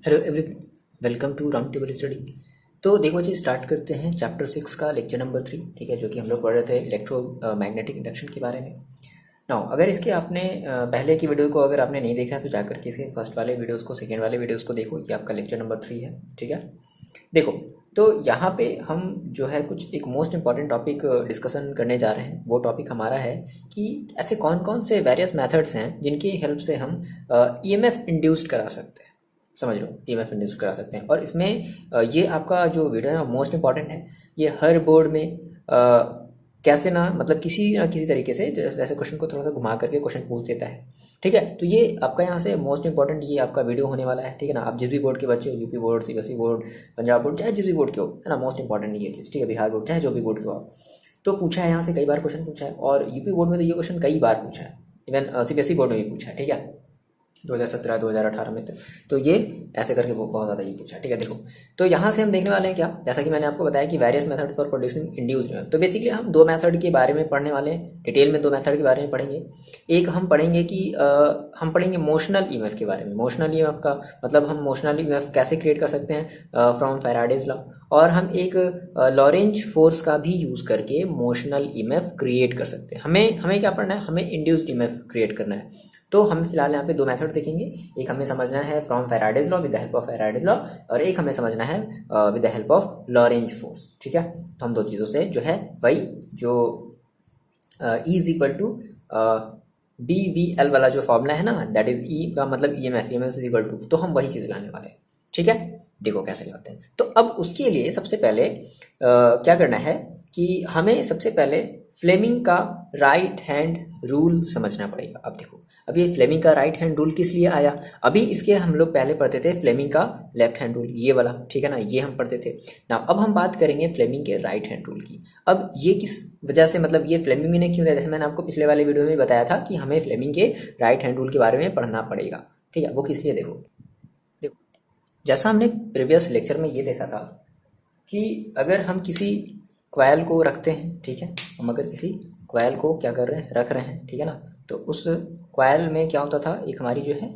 Hello everyone, welcome to round table study. तो देखो जी, start करते हैं चैप्टर 6 का लेक्चर नंबर 3। ठीक है, जो कि हम लोग पढ़ रहे थे इलेक्ट्रो मैग्नेटिक इंडक्शन के बारे में। नाउ अगर इसके आपने पहले की वीडियो को अगर आपने नहीं देखा तो जाकर के इसके फर्स्ट वाले वीडियोस को, सेकेंड वाले वीडियोस को देखो। ये आपका लेक्चर नंबर 3 है। ठीक है, देखो तो यहाँ पे हम जो है कुछ एक मोस्ट इंपॉर्टेंट टॉपिक डिस्कशन करने जा रहे हैं। वो टॉपिक हमारा है कि ऐसे कौन कौन से वेरियस मेथड्स हैं जिनकी हेल्प से हम ईएमएफ इंड्यूस्ड करा सकते हैं। समझ लो, ईएमएफ इंड्यूस करा सकते हैं। और इसमें ये आपका जो वीडियो है मोस्ट इंपॉर्टेंट है। ये हर बोर्ड में कैसे ना मतलब किसी ना किसी तरीके से जैसे क्वेश्चन को थोड़ा सा घुमा करके क्वेश्चन पूछ देता है। ठीक है, तो ये आपका यहाँ से मोस्ट इंपॉर्टेंट ये आपका वीडियो होने वाला है। ठीक है ना, आप जिस भी बोर्ड के बच्चे हो, UP board, CBSE board, Punjab board, चाहे जिस भी बोर्ड के हो, है ना, मोस्ट इंपॉर्टेंट ये चीज़। ठीक है, बिहार बोर्ड, चाहे जो भी बोर्ड के हो आप, तो पूछा है यहाँ से कई बार क्वेश्चन पूछा है। और यूपी बोर्ड में तो ये क्वेश्चन कई बार पूछा है, इवन सीबीएसई बोर्ड में भी पूछा है। ठीक है, 2017 2018 में तो ये ऐसे करके वो बहुत ज़्यादा ये पूछा। ठीक है, देखो तो यहाँ से हम देखने वाले हैं क्या, जैसा कि मैंने आपको बताया कि various method for producing induced. तो बेसिकली हम दो मेथड के बारे में पढ़ने वाले हैं, डिटेल में दो मेथड के बारे में पढ़ेंगे। एक हम पढ़ेंगे कि हम पढ़ेंगे मोशनल ईएमएफ के बारे में। मोशनल ईएमएफ का मतलब हम मोशनल ईएमएफ कैसे क्रिएट कर सकते हैं फ्रॉम फैराडेज लॉ। और हम एक लॉरेंज फोर्स का भी यूज़ करके मोशनल ईएमएफ क्रिएट कर सकते हैं। हमें क्या पढ़ना है, हमें इंड्यूस्ड ईएमएफ क्रिएट करना है। तो हम फिलहाल यहाँ पे दो मेथड देखेंगे। एक हमें समझना है from Faraday's law, with the help of Faraday's law, और एक हमें समझना है with the help of Lorentz force. ठीक है, तो हम दो चीज़ों से जो है वही जो E is equal to BVL वाला जो फॉर्मूला है ना, दैट इज E का मतलब EMF इज इक्वल टू, तो हम वही चीज़ लाने वाले हैं। ठीक है, देखो कैसे लाते हैं। तो अब उसके लिए सबसे पहले क्या करना है कि हमें सबसे पहले फ्लेमिंग का राइट हैंड रूल समझना पड़ेगा। अब देखो, अब ये फ्लेमिंग का राइट हैंड रूल किस लिए आया, अभी इसके हम लोग पहले पढ़ते थे फ्लेमिंग का लेफ्ट हैंड रूल, ये वाला। ठीक है ना, ये हम पढ़ते थे ना। अब हम बात करेंगे फ्लेमिंग के राइट हैंड रूल की। अब ये किस वजह से, मतलब ये फ्लेमिंग में क्यों, जैसे मैंने आपको पिछले वाले वीडियो में बताया था कि हमें फ्लेमिंग के राइट हैंड रूल के बारे में पढ़ना पड़ेगा। ठीक है, वो किस लिए, देखो जैसा हमने प्रीवियस लेक्चर में ये देखा था कि अगर हम किसी क्वाइल को रखते हैं, ठीक है, हम अगर किसी क्वाइल को क्या कर रहे हैं, रख रहे हैं, ठीक है ना, तो उस क्वाइल में क्या होता था, एक हमारी जो है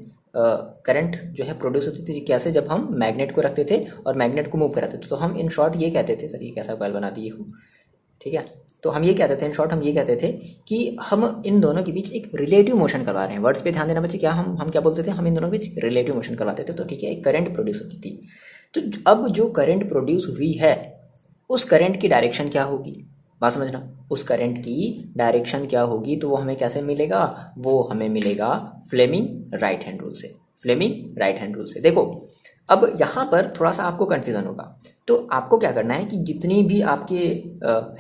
करंट जो है प्रोड्यूस होती थी। कैसे, जब हम मैग्नेट को रखते थे और मैग्नेट को मूव कराते थे, तो हम इन शॉर्ट ये कहते थे, सर ये कैसा क्वाइल बना दिए हो, ठीक है, तो हम ये कहते थे इन शॉर्ट, हम ये कहते थे कि हम इन दोनों के बीच एक रिलेटिव मोशन करवा रहे हैं। वर्ड्स पे ध्यान देना बच्चे, क्या हम क्या बोलते थे, हम इन दोनों के बीच रिलेटिव मोशन करवाते थे। तो ठीक है, एक करंट प्रोड्यूस होती थी। तो अब जो करंट प्रोड्यूस हुई है, उस करंट की डायरेक्शन क्या होगी, बात समझना, उस करंट की डायरेक्शन क्या होगी, तो वो हमें कैसे मिलेगा, वो हमें मिलेगा फ्लेमिंग राइट हैंड रूल से। फ्लेमिंग राइट हैंड रूल से। देखो अब यहाँ पर थोड़ा सा आपको कन्फ्यूजन होगा, तो आपको क्या करना है कि जितनी भी आपके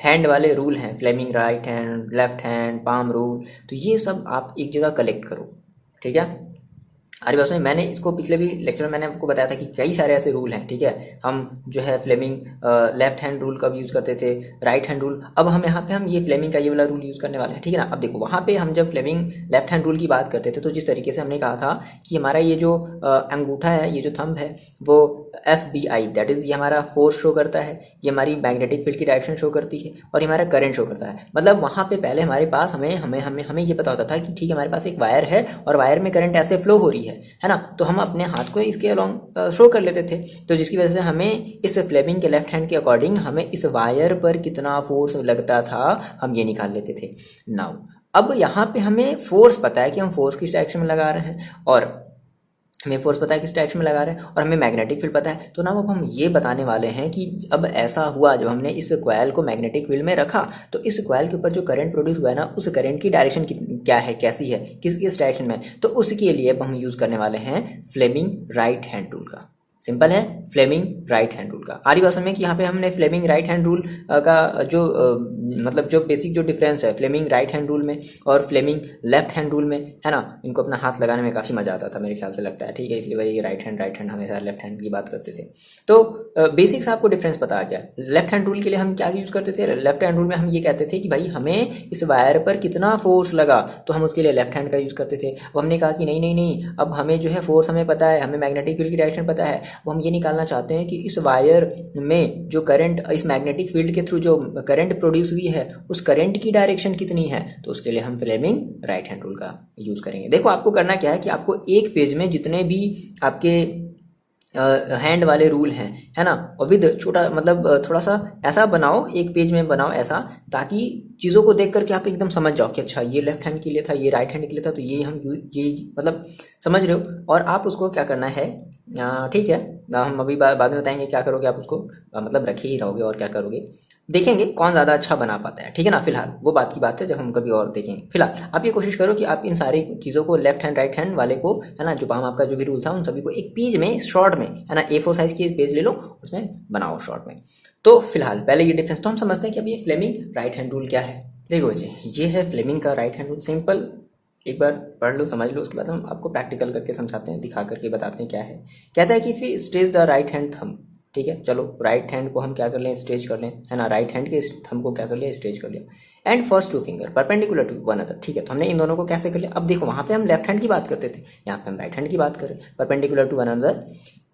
हैंड वाले रूल हैं, Fleming right hand, left hand, palm rule, तो ये सब आप एक जगह कलेक्ट करो। ठीक है, अरे बस में मैंने इसको पिछले भी लेक्चर में मैंने आपको बताया था कि कई सारे ऐसे रूल हैं। ठीक है, हम जो है फ्लेमिंग लेफ्ट हैंड रूल का भी यूज़ करते थे, राइट हैंड रूल। अब हम यहाँ पे हम ये फ्लेमिंग का ये वाला रूल यूज़ करने वाले हैं। ठीक है ना, अब देखो वहाँ पे हम जब फ्लेमिंग लेफ्ट हैंड रूल की बात करते थे, तो जिस तरीके से हमने कहा था कि हमारा ये जो अंगूठा है, ये जो थंब है, वो FBI, दैट इज़ ये हमारा फोर्स शो करता है, ये हमारी मैग्नेटिक फील्ड की डायरेक्शन शो करती है, और ये हमारा करंट शो करता है। मतलब वहाँ पे पहले हमारे पास हमें हमें हमें हमें ये पता होता था कि ठीक है, हमारे पास एक वायर है और वायर में करंट ऐसे फ्लो हो रही है ना, तो हम अपने हाथ को इसके अलॉन्ग शो कर लेते थे। तो जिसकी वजह से हमें इस फ्लेमिंग के लेफ्ट हैंड के अकॉर्डिंग हमें इस वायर पर कितना फोर्स लगता था, हम ये निकाल लेते थे। नाउ अब यहाँ पे हमें फोर्स पता है कि हम फोर्स किस डायरेक्शन में लगा रहे हैं, और हमें फोर्स पता है किस डायरेक्शन में लगा रहे हैं, और हमें मैग्नेटिक फील्ड पता है। तो ना अब हम ये बताने वाले हैं कि अब ऐसा हुआ, जब हमने इस कॉइल को मैग्नेटिक फील्ड में रखा, तो इस कॉइल के ऊपर जो करंट प्रोड्यूस हुआ है ना, उस करंट की डायरेक्शन क्या है, कैसी है, किस डायरेक्शन में। तो उसके लिए अब हम यूज़ करने वाले हैं फ्लेमिंग राइट हैंड रूल का। सिंपल है, फ्लेमिंग राइट हैंड रूल का। आ रही बात समझ में कि यहाँ पे हमने फ्लेमिंग राइट हैंड रूल का जो मतलब जो बेसिक जो डिफरेंस है फ्लेमिंग राइट हैंड रूल में और फ्लेमिंग लेफ्ट हैंड रूल में, है ना, इनको अपना हाथ लगाने में काफ़ी मजा आता था मेरे ख्याल से, लगता है। ठीक है, इसलिए वही राइट हैंड हमेशा लेफ्ट हैंड की बात करते थे। तो बेसिक से आपको डिफरेंस पता आ गया। लेफ्ट हैंड रूल के लिए हम क्या यूज़ करते थे, लेफ्ट हैंड रूल में हम ये कहते थे कि भाई हमें इस वायर पर कितना फोर्स लगा, तो हम उसके लिए लेफ्ट हैंड का यूज़ करते थे। अब हमने कहा कि नहीं नहीं नहीं, अब हमें जो है फोर्स हमें पता है, हमें मैग्नेटिक फील्ड की डायरेक्शन पता है, वो हम ये निकालना चाहते हैं कि इस वायर में जो करंट, इस मैग्नेटिक फील्ड के थ्रू जो करंट प्रोड्यूस हुई है, उस करंट की डायरेक्शन कितनी है, तो उसके लिए हम फ्लेमिंग राइट हैंड रूल का यूज़ करेंगे। देखो आपको करना क्या है कि आपको एक पेज में जितने भी आपके हैंड वाले रूल हैं, है ना। और विद छोटा मतलब थोड़ा सा ऐसा बनाओ, एक पेज में बनाओ ऐसा, ताकि चीज़ों को देख करके आप एकदम समझ जाओ कि अच्छा ये लेफ्ट हैंड के लिए था, ये राइट हैंड के लिए था, तो ये हम ये मतलब समझ रहे हो। और आप उसको क्या करना है, ठीक है, हम अभी बाद में बताएंगे क्या करोगे आप उसको, मतलब रखे ही रहोगे और क्या करोगे, देखेंगे कौन ज़्यादा अच्छा बना पाता है, ठीक है ना। फिलहाल वो बात की बात है, जब हम कभी और देखेंगे। फिलहाल आप ये कोशिश करो कि आप इन सारी चीज़ों को, लेफ्ट हैंड राइट हैंड वाले को, है ना, जो काम आपका जो भी रूल था उन सभी को एक पेज में शॉर्ट में, है ना, A4 साइज की पेज ले लो, उसमें बनाओ शॉर्ट में। तो फिलहाल पहले ये डिफरेंस तो हम समझते हैं कि अब ये फ्लेमिंग राइट हैंड रूल क्या है। देखो जी, ये है फ्लेमिंग का राइट हैंड रूल, सिंपल, एक बार पढ़ लो समझ लो, उसके बाद हम आपको प्रैक्टिकल करके समझाते हैं, दिखा करके बताते हैं क्या है। कहता है कि फिर stretch the right hand thumb, ठीक है, चलो राइट हैंड को हम क्या कर लें, स्ट्रेच कर लें, है ना, राइट हैंड के थंब को क्या कर लिया, स्ट्रेच कर लिया। And first two finger perpendicular to one other, ठीक है, तो हमने इन दोनों को कैसे कर लिया। अब देखो वहां पे हम लेफ्ट हैंड की बात करते थे, यहाँ पे हम राइट हैंड की बात करें, perpendicular to one other.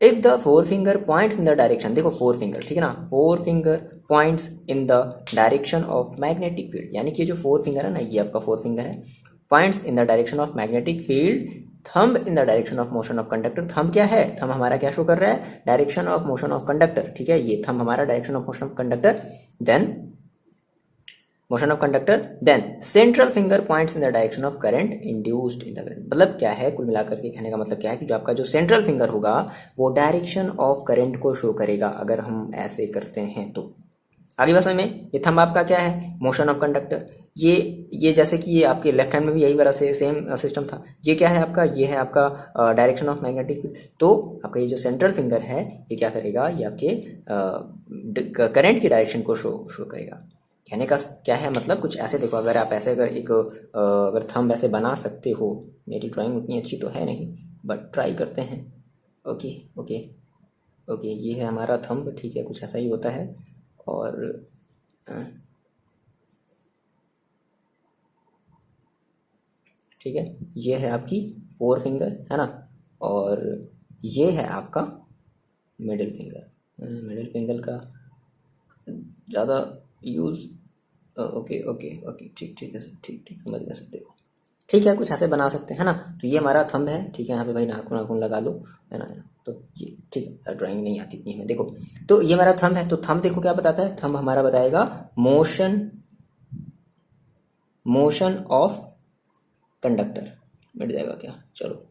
If the four finger points in the direction, देखो फोर फिंगर, ठीक है ना, four finger points in the direction of magnetic field, यानी कि जो फोर फिंगर है ना, ये आपका फोर फिंगर है, points in the direction of magnetic field, thumb in the direction of motion of conductor. Thumb क्या है, थंब हमारा क्या शो कर रहा है, direction of motion of conductor, ठीक है, ये थंब हमारा direction of motion of conductor, then motion of conductor, then central finger points in the direction of current induced in the current. मतलब क्या है, कुल मिलाकर के कहने का मतलब क्या है कि जो आपका जो सेंट्रल फिंगर होगा वो डायरेक्शन ऑफ करंट को शो करेगा, अगर हम ऐसे करते हैं तो। आगे बस में ये थंब आपका क्या है, मोशन ऑफ कंडक्टर। ये जैसे कि ये आपके लेफ्ट हैंड में भी यही वाला सेम सिस्टम था। ये क्या है आपका, ये है आपका डायरेक्शन ऑफ मैग्नेटिक फील्ड। तो आपका ये जो सेंट्रल फिंगर है ये क्या करेगा, ये आपके करंट की डायरेक्शन को शो करेगा। कहने का क्या है मतलब, कुछ ऐसे देखो, अगर आप ऐसे अगर एक अगर थंब ऐसे बना सकते हो, मेरी ड्राइंग उतनी अच्छी तो है नहीं बट ट्राई करते हैं। ओके ओके ओके, ये है हमारा थंब, ठीक है, कुछ ऐसा ही होता है। और ठीक है, ये है आपकी फोर फिंगर, है ना, और ये है आपका मिडिल फिंगर। मिडिल फिंगर का ज़्यादा यूज़, ओके ओके ओके, ठीक ठीक है सर, ठीक ठीक समझ गया सर। देखो ठीक है, कुछ ऐसे बना सकते हैं, है ना। तो ये हमारा थंब है, ठीक है, यहाँ पे भाई नाखून नाखून लगा लो, है ना। तो ये ठीक है, ड्राइंग नहीं आती इतनी हमें। देखो तो ये हमारा थंब है, तो थंब देखो क्या बताता है, थंब हमारा बताएगा मोशन ऑफ कंडक्टर, मिट जाएगा क्या, चलो,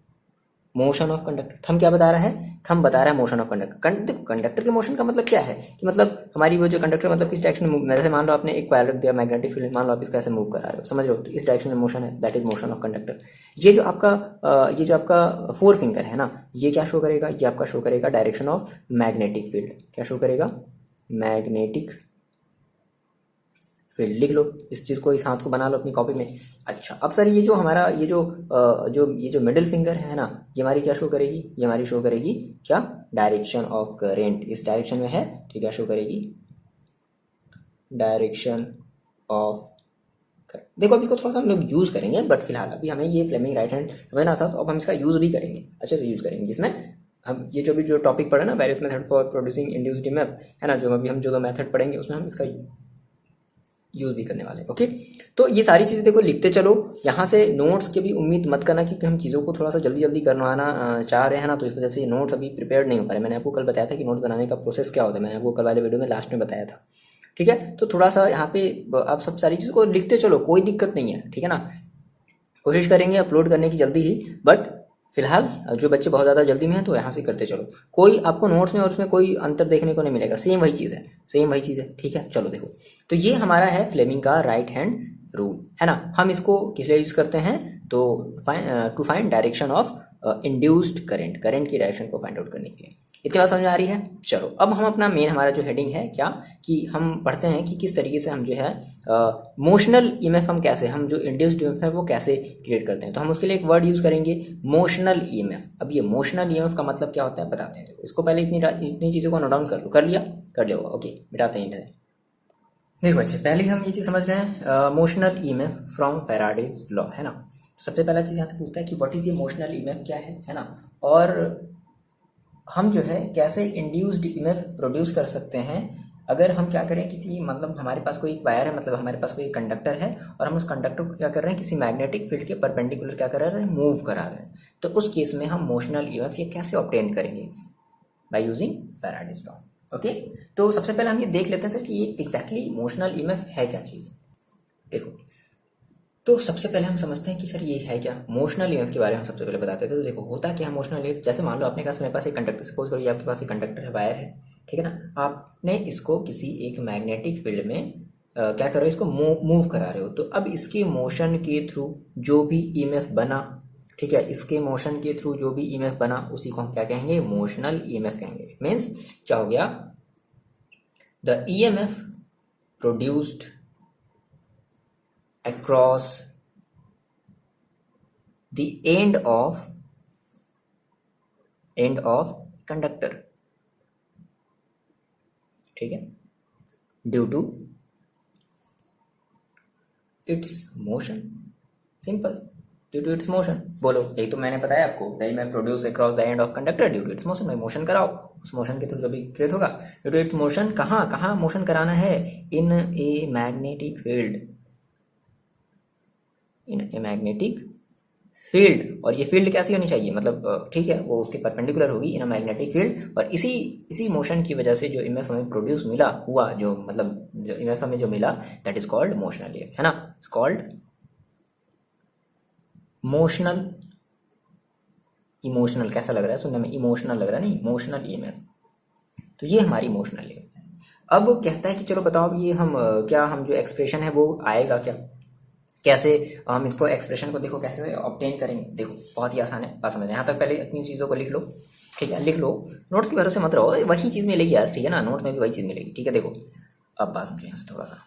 मोशन ऑफ कंडक्टर। थंब क्या बता रहा है, थंब बता रहा है मोशन ऑफ कंडक्टर। देखो कंडक्टर के मोशन का मतलब क्या है कि मतलब हमारी वो जो कंडक्टर मतलब किस डायरेक्शन में मूव, जैसे मान लो आपने एक वायर रख दिया मैग्नेटिक फील्ड, मान लो आप इसको ऐसे मूव करा रहे हो, समझ रहे हो, तो इस डायरेक्शन में मोशन है, that is motion of conductor. ये जो आपका फोर फिंगर है ना, ये क्या शो करेगा, ये आपका शो करेगा डायरेक्शन ऑफ मैग्नेटिक फील्ड। क्या शो करेगा, मैग्नेटिक फील्ड। लिख लो इस चीज़ को, इस हाथ को बना लो अपनी कॉपी में। अच्छा अब सर ये जो हमारा ये जो मिडिल फिंगर है ना, ये हमारी क्या शो करेगी, ये हमारी शो करेगी क्या, डायरेक्शन ऑफ करेंट, इस डायरेक्शन में है, तो क्या शो करेगी, डायरेक्शन ऑफ। देखो अभी इसको थोड़ा सा हम लोग यूज़ करेंगे, बट फिलहाल अभी हमें ये फ्लेमिंग राइट हैंड समझना था, तो अब हम इसका यूज़ भी करेंगे, अच्छे से यूज़ करेंगे। इसमें हम ये जो टॉपिक पढ़े ना, various method for producing induced EMF, है ना, जो अभी हम जो मेथड पढ़ेंगे उसमें हम इसका यूज़ भी करने वाले हैं। ओके, तो ये सारी चीज़ें देखो लिखते चलो। यहाँ से नोट्स की भी उम्मीद मत करना, क्योंकि हम चीज़ों को थोड़ा सा जल्दी जल्दी करवाना चाह रहे हैं ना, तो इस वजह से ये नोट्स अभी प्रिपेयर नहीं हो पा रहे। मैंने आपको कल बताया था कि नोट्स बनाने का प्रोसेस क्या होता है, मैंने आपको कल वाले वीडियो में लास्ट में बताया था, ठीक है। तो थोड़ा सा यहाँ पे आप सब सारी चीज़ों को लिखते चलो, कोई दिक्कत नहीं है, ठीक है ना। कोशिश करेंगे अपलोड करने की जल्दी ही, बट फिलहाल जो बच्चे बहुत ज़्यादा जल्दी में हैं तो यहाँ से करते चलो। कोई आपको नोट्स में और उसमें कोई अंतर देखने को नहीं मिलेगा, सेम वही चीज़ है, सेम वही चीज़ है, ठीक है। चलो देखो, तो ये हमारा है फ्लेमिंग का राइट हैंड रूल, है ना। हम इसको किस लिए यूज़ करते हैं, तो to find direction of induced current, current की डायरेक्शन को फाइंड आउट करने के लिए। इतनी बात समझ आ रही है। चलो अब हम अपना मेन हमारा जो हेडिंग है क्या, कि हम पढ़ते हैं कि किस तरीके से हम जो है मोशनल ईएमएफ, हम कैसे, हम जो इंड्यूस्ड ईएमएफ है वो कैसे क्रिएट करते हैं। तो हम उसके लिए एक वर्ड यूज़ करेंगे, मोशनल ईएमएफ। अब ये मोशनल ईएमएफ का मतलब क्या होता है बताते हैं। इसको पहले इतनी चीज़ों को नोट डाउन कर लो, कर लिया, कर लिया होगा, ओके, मिटाते हैं इन्हें। देखो बच्चे, पहले हम ये चीज़ समझ रहे हैं, motional EMF from Faraday's law, है ना। सबसे पहला चीज़ यहाँ से पूछता है कि व्हाट इज ये मोशनल ईएमएफ क्या है ना, और हम जो है कैसे इंड्यूस्ड ईएमएफ प्रोड्यूस कर सकते हैं। अगर हम क्या करें, किसी मतलब हमारे पास कोई वायर है, मतलब हमारे पास कोई कंडक्टर है, और हम उस कंडक्टर को क्या कर रहे हैं, किसी मैग्नेटिक फील्ड के परपेंडिकुलर क्या कर रहे हैं, मूव करा रहे हैं, तो उस केस में हम मोशनल ईएमएफ ये कैसे ऑब्टेन करेंगे। By using Faraday's law. Okay, तो सबसे पहले हम ये देख लेते हैं सर कि ये एग्जैक्टली इमोशनल ईएमएफ है क्या चीज़। देखो, तो सबसे पहले हम समझते हैं कि सर ये है क्या। इमोशनल ईएमएफ के बारे में हम सबसे पहले बताते थे। तो देखो होता क्या है इमोशनल ईएमएफ। जैसे मान लो आपने कहा मेरे पास एक कंडक्टर, सपोज करो ये आपके पास एक कंडक्टर है, वायर है, ठीक है ना। आपने इसको किसी एक मैग्नेटिक फील्ड में क्या कर रहे हो, इसको मूव करा रहे हो। तो अब इसके मोशन के थ्रू जो भी ईएमएफ बना, ठीक है, इसके मोशन के थ्रू जो भी ईएमएफ बना उसी को हम क्या कहेंगे, इमोशनल ईएमएफ कहेंगे। मीन्स क्या हो गया, the EMF produced across the end of conductor, ठीक है, due to its motion. Simple, due to its motion. बोलो, यही तो मैंने बताया आपको, the EMF produce across the end of conductor due to its motion. भाई मोशन कराओ, उस मोशन के थ्रू जो भी क्रिएट होगा ड्यू टू इट्स मोशन। कहाँ मोशन कराना है, in a magnetic field, in a magnetic field. और ये फील्ड कैसी होनी चाहिए, मतलब ठीक है, वो उसके परपेंडिकुलर होगी इन अ मैग्नेटिक फील्ड। और इसी मोशन की वजह से जो ईएमएफ हमें प्रोड्यूस हुआ, जो मतलब जो ईएमएफ हमें जो मिला, that is called motional EMF, है ना। It's called motional. इमोशनल कैसा लग रहा है सुनने में, इमोशनल लग रहा है, नहीं, मोशनल ईएमएफ। तो ये हमारी मोशनल ईएमएफ है। अब कहता है कि चलो बताओ ये हम जो एक्सप्रेशन है वो आएगा क्या, कैसे हम इसको एक्सप्रेशन को देखो कैसे ऑब्टेन करेंगे। देखो बहुत ही आसान है, बात समझ। यहाँ तक पहले अपनी चीज़ों को लिख लो, ठीक है, लिख लो, नोट्स के भरोसे मत रहो, वही चीज़ मिलेगी यार, ठीक है ना, नोट्स में भी वही चीज़ मिलेगी, ठीक है। देखो अब बात समझो यहाँ से थोड़ा सा,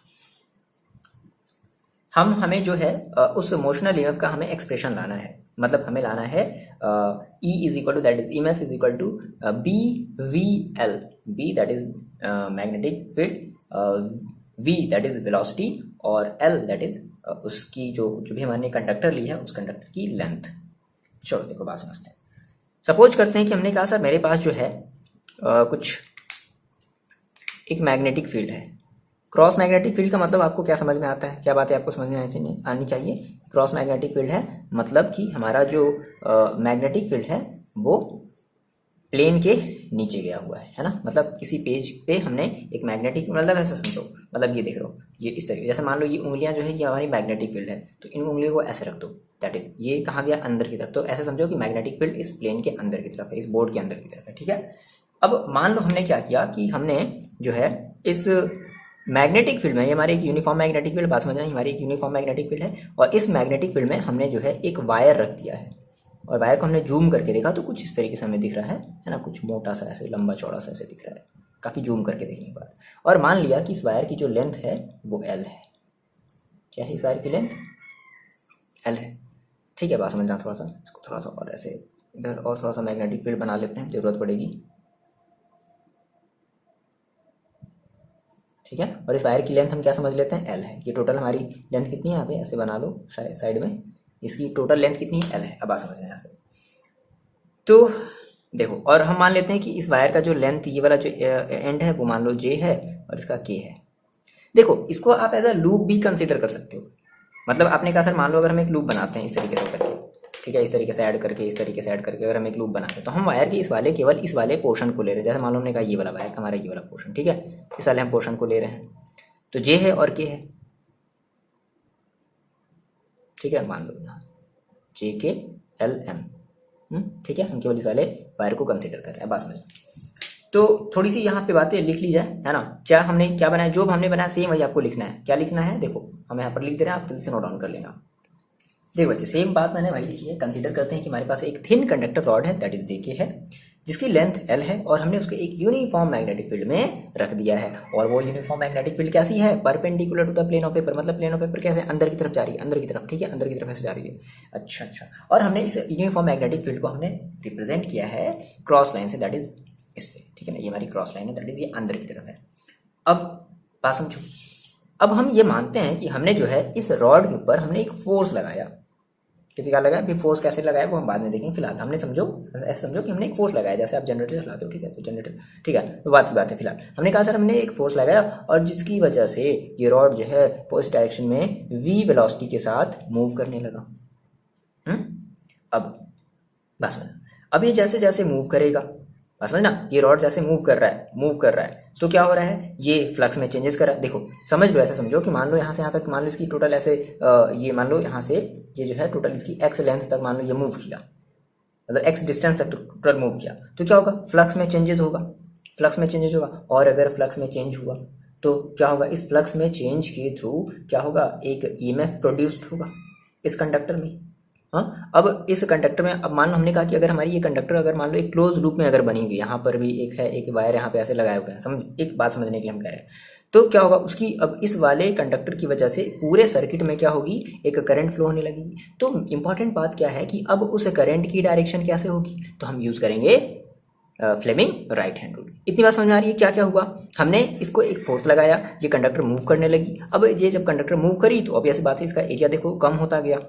हमें जो है उस इमोशनल ईएमएफ का हमें एक्सप्रेशन लाना है। मतलब हमें लाना है E is equal to, that is EMF is equal to B V L. B that is magnetic field, V that is velocity, और एल दैट इज उसकी जो भी हमने कंडक्टर ली है उस कंडक्टर की लेंथ। चलो देखो बात समझते हैं। सपोज करते हैं कि हमने कहा सर मेरे पास जो है कुछ एक मैग्नेटिक फील्ड है। क्रॉस मैग्नेटिक फील्ड का मतलब आपको क्या समझ में आता है, क्या बात है आपको समझ में आनी चाहिए। क्रॉस मैग्नेटिक फील्ड है मतलब कि हमारा जो मैग्नेटिक फील्ड है वो प्लेन के नीचे गया हुआ है ना। मतलब किसी पेज पे हमने एक मैग्नेटिक, मतलब ऐसा समझो, मतलब ये देख रहे हो, ये इस तरीके, जैसे मान लो ये उंगलियां जो है ये हमारी मैग्नेटिक फील्ड है, तो इन उंगलियों को ऐसे रख दो, दैट इज ये कहाँ गया, अंदर की तरफ। तो ऐसे समझो कि मैग्नेटिक फील्ड इस प्लेन के अंदर की तरफ है, इस बोर्ड के अंदर की तरफ है, ठीक है। अब मान लो हमने क्या किया कि हमने जो है इस मैग्नेटिक फील्ड में, ये हमारी एक यूनिफॉर्म मैग्नेटिक फील्ड, बात समझना, हमारी एक यूनिफॉर्म मैग्नेटिक फील्ड है, और इस मैग्नेटिक फील्ड में हमने जो है एक वायर रख दिया है, और वायर को हमने जूम करके देखा तो कुछ इस तरीके से हमें दिख रहा है ना, कुछ मोटा सा ऐसे लंबा चौड़ा सा ऐसे दिख रहा है, काफ़ी जूम करके देखने के बाद। और मान लिया कि इस वायर की जो लेंथ है वो एल है। क्या है इस वायर की लेंथ, एल है, ठीक है। बात समझना थोड़ा सा, इसको थोड़ा सा और ऐसे इधर और थोड़ा सा मैग्नेटिक फील्ड बना लेते हैं, जरूरत पड़ेगी, ठीक है। और इस वायर की लेंथ हम क्या समझ लेते हैं, एल है। ये टोटल हमारी लेंथ कितनी है, यहाँ पे ऐसे बना लो साइड में, इसकी टोटल लेंथ कितनी है, एल है। अब बात समझ रहे हैं यहाँ से। तो देखो, और हम मान लेते हैं कि इस वायर का जो लेंथ, ये वाला जो एंड है वो मान लो जे है और इसका के है। देखो इसको आप एज अ लूप भी कंसिडर कर सकते हो। मतलब आपने कहा सर मान लो अगर हम एक लूप बनाते हैं इस तरीके से करके, ठीक है, इस तरीके से ऐड करके, इस तरीके से ऐड करके अगर हम एक लूप बनाते हैं, तो हम वायर के केवल इस वाले पोर्शन को ले रहे हैं। जैसे मान लो हमने कहा ये वाला वायर हमारा ये वाला पोर्शन, ठीक है, इस वाले हम पोर्शन को ले रहे हैं, तो जे है और के है, ठीक है। मान लो यहाँ जे के एल एम, ठीक है, हम केवल इस वाले वायर को कंसिडर कर रहे हैं, बात समझ। तो थोड़ी सी यहाँ पे बातें लिख ली जाए, है ना। क्या हमने क्या बनाया, जो हमने बनाया सेम वही आपको लिखना है। क्या लिखना है, देखो हम यहाँ पर लिख दे रहे हैं, आप जल्दी से नोट डाउन कर लेना। देखो बच्चे सेम बात मैंने वही लिखी है। कंसीडर करते हैं कि हमारे पास एक थिन कंडक्टर रॉड है, दैट इज जेके है, जिसकी लेंथ एल है, और हमने उसको एक यूनिफॉर्म मैग्नेटिक फील्ड में रख दिया है। और वो यूनिफॉर्म मैग्नेटिक फील्ड कैसी है, perpendicular to the plane of paper. मतलब प्लेन ऑफ पेपर कैसे, अंदर की तरफ जा रही है, अंदर की तरफ, ठीक है, अंदर की तरफ ऐसे जा रही है। अच्छा, और हमने इस यूनिफॉर्म मैग्नेटिक फील्ड को हमने रिप्रेजेंट किया है क्रॉस लाइन से, दैट इज इससे, ठीक है ना। ये हमारी क्रॉस लाइन है, दैट इज ये अंदर की तरफ है। अब बात समझो, अब हम ये मानते हैं कि हमने जो है इस रॉड के ऊपर हमने एक फोर्स लगाया। किसी का लगाया, फिर फोर्स कैसे लगाया वो हम बाद में देखेंगे। फिलहाल हमने ऐसे समझो कि हमने एक फोर्स लगाया, जैसे आप जनरेटर चलाते हो, ठीक है, तो जनरेटर, ठीक है, तो बात की बात है। फिलहाल हमने कहा सर हमने एक फोर्स लगाया, और जिसकी वजह से ये रॉड जो है वो इस डायरेक्शन में v वेलोसिटी के साथ मूव करने लगा। अब बस अब ये जैसे जैसे मूव करेगा, बस समझना, ये रॉड जैसे मूव कर रहा है तो क्या हो रहा है, ये फ्लक्स में चेंजेस कर रहा है। देखो समझ लो, ऐसे समझो कि मान लो यहाँ से यहाँ तक, मान लो इसकी टोटल ऐसे ये मान लो यहाँ से ये जो है टोटल इसकी एक्स लेंथ तक मान लो ये मूव किया, मतलब एक्स डिस्टेंस तक टोटल मूव किया, तो क्या होगा, फ्लक्स में चेंजेस होगा, फ्लक्स में चेंजेस होगा। और अगर फ्लक्स में चेंज हुआ तो क्या होगा, इस फ्लक्स में चेंज के थ्रू क्या होगा, एक ईएमएफ प्रोड्यूस्ड होगा इस कंडक्टर में। हाँ, अब इस कंडक्टर में, अब मान लो हमने कहा कि अगर हमारी ये कंडक्टर अगर मान लो एक क्लोज लूप में अगर बनी हुई है, यहाँ पर भी एक है, एक वायर यहाँ पे ऐसे लगाया हुआ है, समझ, एक बात समझने के लिए हम कह रहे हैं, तो क्या होगा उसकी, अब इस वाले कंडक्टर की वजह से पूरे सर्किट में क्या होगी, एक करंट फ्लो होने लगेगी। तो इंपॉर्टेंट बात क्या है कि अब उस करंट की डायरेक्शन कैसे होगी, तो हम यूज करेंगे फ्लेमिंग राइट हैंड रूल। इतनी बात समझ में आ रही है, क्या क्या हुआ, हमने इसको एक फोर्स लगाया, ये कंडक्टर मूव करने लगी। अब ये जब कंडक्टर मूव करी तो ऑब्वियस बात है इसका एरिया देखो कम होता गया।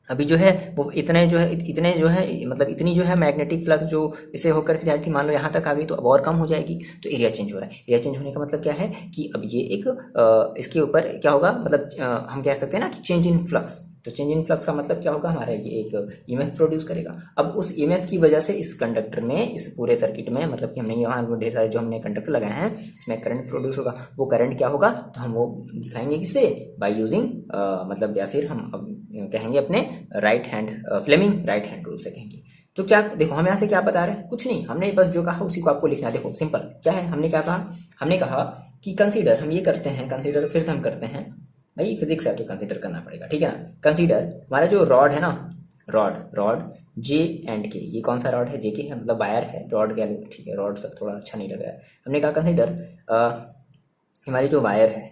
अभी जो है वो इतने जो है मतलब इतनी जो है मैग्नेटिक फ्लक्स जो इसे होकर के जा रही थी, मान लो यहाँ तक आ गई तो अब और कम हो जाएगी, तो एरिया चेंज हो रहा है। एरिया चेंज होने का मतलब क्या है कि अब ये एक इसके ऊपर क्या होगा, मतलब हम कह सकते हैं ना कि चेंज इन फ्लक्स। तो चेंज इन फ्लक्स का मतलब क्या होगा, हमारा ये एक ईएमएफ प्रोड्यूस करेगा। अब उस ईएमएफ की वजह से इस कंडक्टर में, इस पूरे सर्किट में, मतलब कि हमने यहाँ ढेर सारे जो हमने कंडक्टर लगाए हैं इसमें करंट प्रोड्यूस होगा। वो करंट क्या होगा, तो हम वो दिखाएंगे किससे, बाय यूजिंग मतलब, या फिर हम अब कहेंगे अपने right hand, Fleming right hand rule से कहेंगे। तो क्या देखो, हम यहाँ से क्या बता रहे हैं, कुछ नहीं, हमने बस जो कहा उसी को आपको लिखना है। देखो सिंपल क्या है, हमने क्या कहा, हमने कहा कि कंसीडर, हम ये करते हैं कंसीडर, फिर से हम करते हैं, भाई फिजिक्स है तो कंसीडर करना पड़ेगा, ठीक है ना। कंसीडर हमारा जो रॉड है ना, रॉड जे एंड के, ये कौन सा रॉड है, जे के है, मतलब वायर है, रॉड कह लो, ठीक है, रॉड सब थोड़ा अच्छा नहीं लग रहा है। हमने कहा कंसीडर हमारी जो वायर है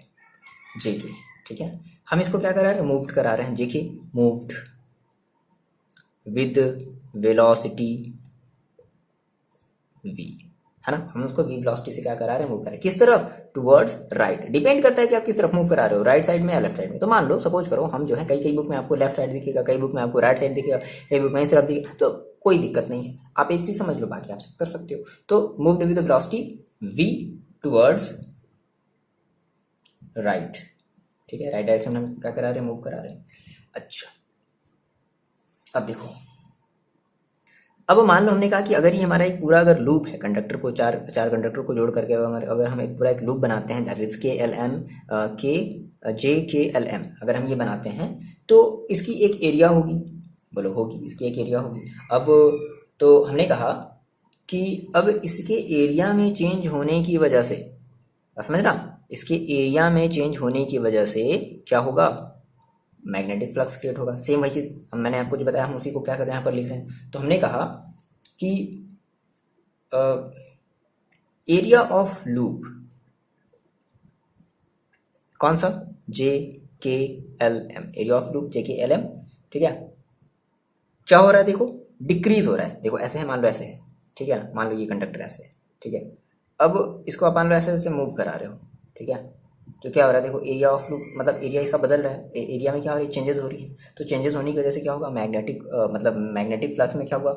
जे के, ठीक है, हम इसको क्या करा रहे हैं, मूव्ड करा रहे हैं, जे के मूव्ड विद वेलोसिटी v, है ना, हम उसको v वेलोसिटी से क्या करा रहे हैं, मूव कर रहे हैं, किस तरफ, टुवर्ड्स राइट। डिपेंड करता है कि आप किस तरफ मूव करा रहे हो, राइट साइड में या लेफ्ट साइड में। तो मान लो सपोज करो हम जो है, कई बुक में आपको लेफ्ट साइड दिखेगा, कई बुक में आपको राइट साइड दिखेगा, कई बुक में इस तरफ दिखेगा, तो कोई दिक्कत नहीं है, आप एक चीज समझ लो, बाकी आप कर सकते हो। तो moved with velocity v towards right, ठीक है, राइट डायरेक्शन में क्या करा रहे हैं, मूव करा रहे हैं। अच्छा, अब देखो, अब मान लो हमने कहा कि अगर ये हमारा एक पूरा अगर लूप है, कंडक्टर को चार कंडक्टर को जोड़ करके अगर हम एक पूरा एक लूप बनाते हैं, दैट इज के एल एम के जे के एल एम, अगर हम ये बनाते हैं तो इसकी एक एरिया होगी, बोलो होगी, इसकी एक एरिया होगी। अब तो हमने कहा कि अब इसके एरिया में चेंज होने की वजह से, समझ रहा, इसके एरिया में चेंज होने की वजह से क्या होगा, मैग्नेटिक फ्लक्स क्रिएट होगा। सेम वही चीज हम, मैंने आपको जो बताया, हम उसी को क्या कर रहे हैं, यहाँ पर लिख रहे हैं। तो हमने कहा कि एरिया ऑफ लूप कौन सा, J K L M, area of loop J K L M, ठीक है। क्या हो रहा है देखो, डिक्रीज हो रहा है, देखो ऐसे है, मान लो ऐसे है, ठीक है ना, मान लो ये कंडक्टर ऐसे है, ठीक है। अब इसको आप मान लो ऐसे ऐसे मूव करा रहे हो, ठीक है, तो क्या हो रहा है देखो, एरिया ऑफ लूप मतलब एरिया इसका बदल रहा है, एरिया में क्या हो रही है, चेंजेस हो रही है। तो चेंजेस होने की वजह से क्या होगा, मैग्नेटिक मतलब मैग्नेटिक फ्लक्स में क्या हुआ,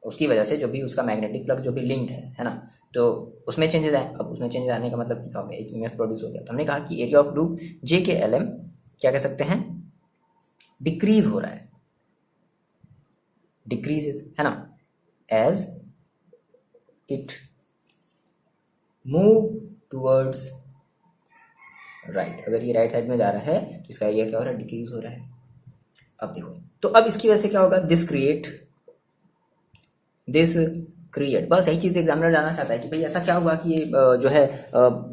उसकी वजह से जो भी उसका मैग्नेटिक फ्लक्स जो भी लिंक्ड है ना, तो उसमें चेंजेस आए। अब उसमें चेंजेस आने का मतलब क्या होगा, एक ईएमएफ प्रोड्यूस हो गया। तो हमने कहा कि area of loop J K L M क्या कह सकते हैं, डिक्रीज हो रहा है, डिक्रीजेस, है ना, as it move towards right. अगर ये राइट साइड में जा रहा है तो इसका एरिया क्या हो रहा है, डिक्रीज हो रहा है। अब देखो, तो अब इसकी वजह से क्या होगा, दिस क्रिएट, बस यही चीज एग्जामिनर जानना चाहता है कि भाई ऐसा क्या हुआ कि ये जो है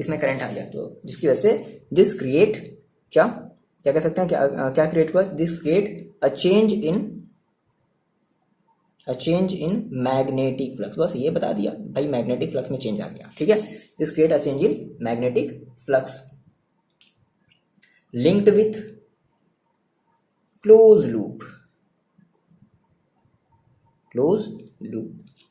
इसमें करंट आ गया, तो जिसकी वजह से दिस क्रिएट, क्या क्या कह सकते हैं, क्या क्रिएट हुआ, this create a change in magnetic flux. बस ये बता दिया भाई, मैग्नेटिक फ्लक्स में चेंज आ गया, ठीक है। This create a change in magnetic flux linked with close loop.